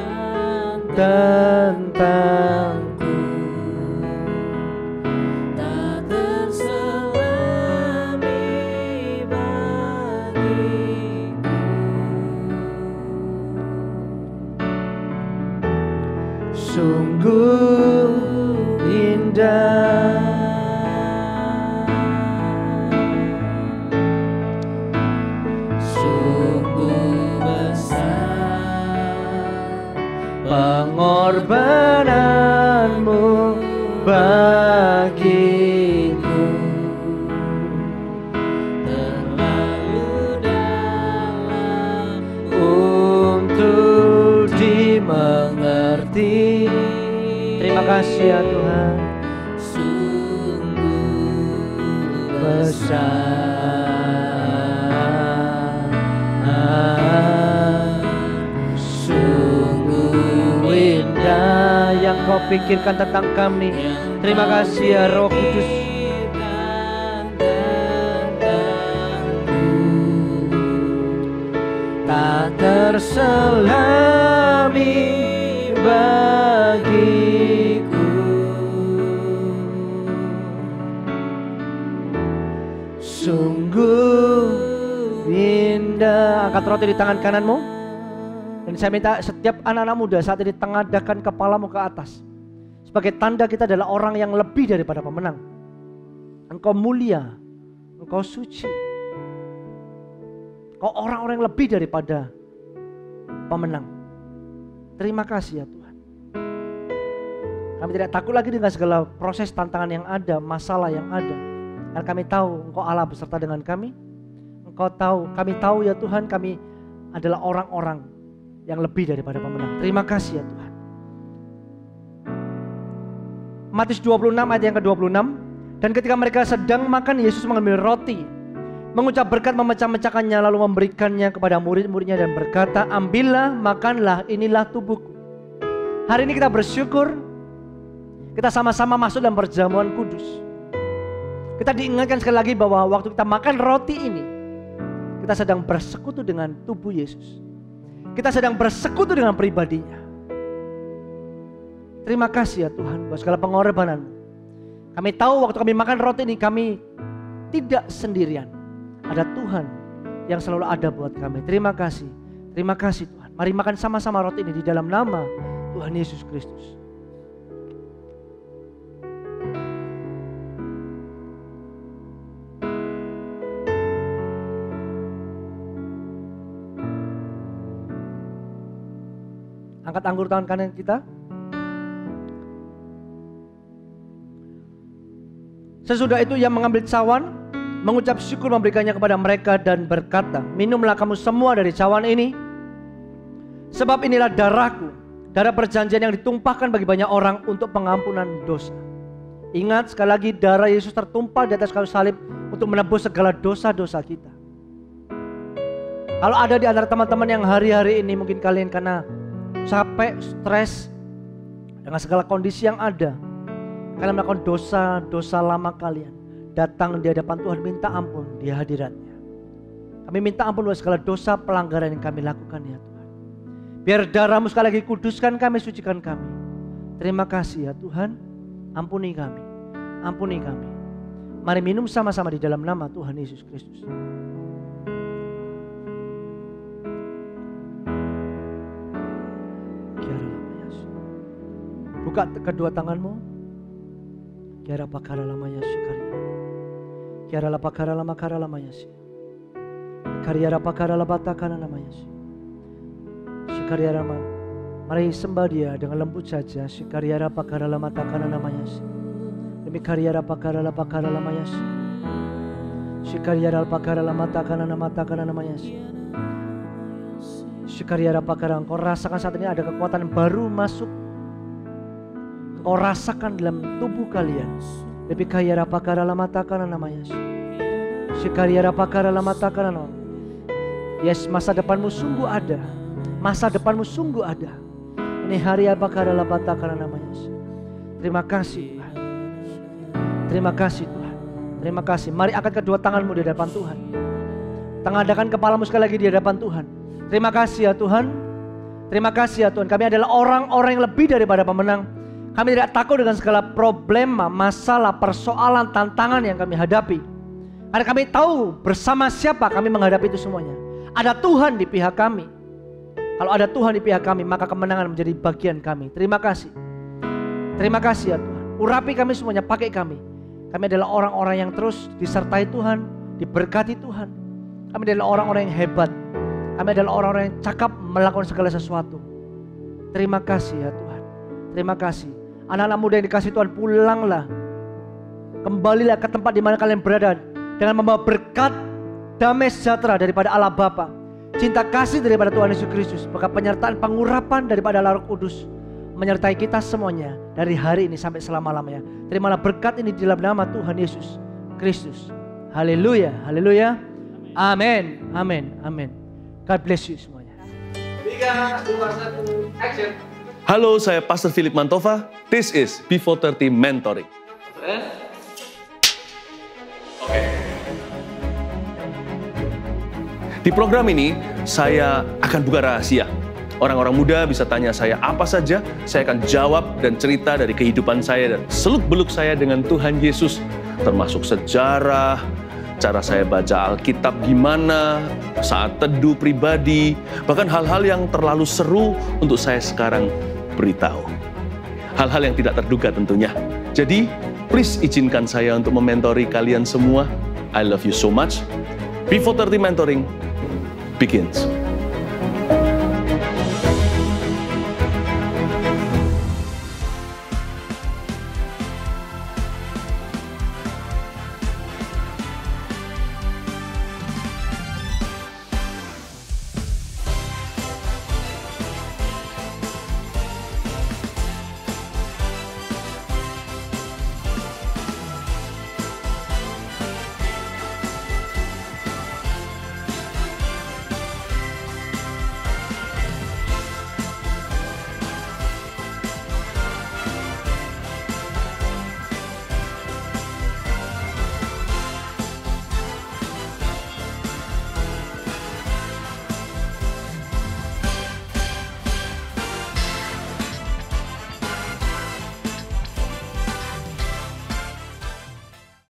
Tentangku, tak terselami bagiku. sungguh indah. Sungguh besar, pengorbananmu bagiku. Untuk dimengerti. Terima kasih ya Tuhan. Sungguh besar, sungguh indah yang Kau pikirkan tentang kami. Terima kasih ya Roh Kudus. Tak terselami bagiku. Sungguh indah. Angkat roti di tangan kananmu. Dan saya minta setiap anak-anak muda saat ini tengadahkan kepalamu ke atas. Sebagai tanda kita adalah orang yang lebih daripada pemenang. Engkau mulia, Engkau suci. Kau orang-orang yang lebih daripada pemenang. Terima kasih ya Tuhan. Kami tidak takut lagi dengan segala proses tantangan yang ada, masalah yang ada. Karena kami tahu Engkau Allah beserta dengan kami. Engkau tahu, kami tahu ya Tuhan, kami adalah orang-orang yang lebih daripada pemenang. Terima kasih ya Tuhan. Matius 26 ayat yang ke-26. Dan ketika mereka sedang makan, Yesus mengambil roti, mengucap berkat, memecah-mecahkannya, lalu memberikannya kepada murid-muridnya dan berkata, ambillah, makanlah, inilah tubuhku. Hari ini kita bersyukur, kita sama-sama masuk dalam perjamuan kudus. Kita diingatkan sekali lagi bahwa waktu kita makan roti ini, kita sedang bersekutu dengan tubuh Yesus. Kita sedang bersekutu dengan pribadinya. Terima kasih ya Tuhan buat segala pengorbanan. Kami tahu waktu kami makan roti ini, kami tidak sendirian. Ada Tuhan yang selalu ada buat kami. Terima kasih Tuhan. Mari makan sama-sama roti ini di dalam nama Tuhan Yesus Kristus. Angkat anggur tangan kanan kita. Sesudah itu ia mengambil cawan, mengucap syukur, memberikannya kepada mereka dan berkata, minumlah kamu semua dari cawan ini, sebab inilah darahku, darah perjanjian yang ditumpahkan bagi banyak orang untuk pengampunan dosa. Ingat sekali lagi, darah Yesus tertumpah di atas kayu salib untuk menebus segala dosa-dosa kita. Kalau ada di antara teman-teman yang hari-hari ini mungkin kalian karena capek, stres dengan segala kondisi yang ada, kalian melakukan dosa-dosa lama kalian, datang di hadapan Tuhan, minta ampun di hadiratnya. Kami minta ampun buat segala dosa pelanggaran yang kami lakukan ya Tuhan. Biar darah-Mu sekali lagi kuduskan kami, sucikan kami. Terima kasih ya Tuhan. Ampuni kami, ampuni kami. Mari minum sama-sama di dalam nama Tuhan Yesus Kristus. Buka kedua tanganmu. Kiara pakara lamanya syukari. Kiara la pakara lama kara lamanya sih. Kiara pakara la batakana namanya sih. Syukari rama. Mari sembah Dia dengan lembut saja. Syukari pakara lama takana namanya sih. Demi kiara pakara lamanya sih. Syukari pakara lama takana namanya sih. Syukari pakara. Engkau rasakan saat ini ada kekuatan baru masuk. Kau rasakan dalam tubuh kalian. Lebih kaya rapakara lamatakana namanya. Syikaria rapakara lamatakana namanya. Yes, masa depanmu sungguh ada. Masa depanmu sungguh ada. Ini hari apakara lamatakana namanya. Terima kasih Tuhan. Terima kasih Tuhan. Terima kasih. Mari angkat kedua tanganmu di hadapan Tuhan. Tengadahkan kepalamu sekali lagi di hadapan Tuhan. Terima kasih ya Tuhan. Terima kasih ya Tuhan. Kami adalah orang-orang yang lebih daripada pemenang. Kami tidak takut dengan segala problema, masalah, persoalan, tantangan yang kami hadapi. Karena kami tahu bersama siapa kami menghadapi itu semuanya. Ada Tuhan di pihak kami. Kalau ada Tuhan di pihak kami, maka kemenangan menjadi bagian kami. Terima kasih. Terima kasih ya Tuhan. Urapi kami semuanya, pakai kami. Kami adalah orang-orang yang terus disertai Tuhan, diberkati Tuhan. Kami adalah orang-orang yang hebat. Kami adalah orang-orang yang cakap melakukan segala sesuatu. Terima kasih ya Tuhan. Terima kasih. Anak-anak muda yang dikasih Tuhan, pulanglah. Kembalilah ke tempat di mana kalian berada dengan membawa berkat, damai sejahtera daripada Allah Bapa, cinta kasih daripada Tuhan Yesus Kristus, maka penyertaan pengurapan daripada Allah Roh Kudus menyertai kita semuanya dari hari ini sampai selama-lamanya. Terimalah berkat ini di dalam nama Tuhan Yesus Kristus. Haleluya, haleluya. Amin, amin, amin. God bless you semuanya. 3, 2, 1, action. Halo, saya Pastor Philip Mantova. This is Before 30 Mentoring. Di program ini, saya akan buka rahasia. Orang-orang muda bisa tanya saya apa saja, saya akan jawab dan cerita dari kehidupan saya dan seluk-beluk saya dengan Tuhan Yesus. Termasuk sejarah, cara saya baca Alkitab gimana, saat teduh pribadi, bahkan hal-hal yang terlalu seru untuk saya sekarang beritahu. Hal-hal yang tidak terduga tentunya. Jadi, please izinkan saya untuk mementori kalian semua. I love you so much. Before 30 Mentoring begins.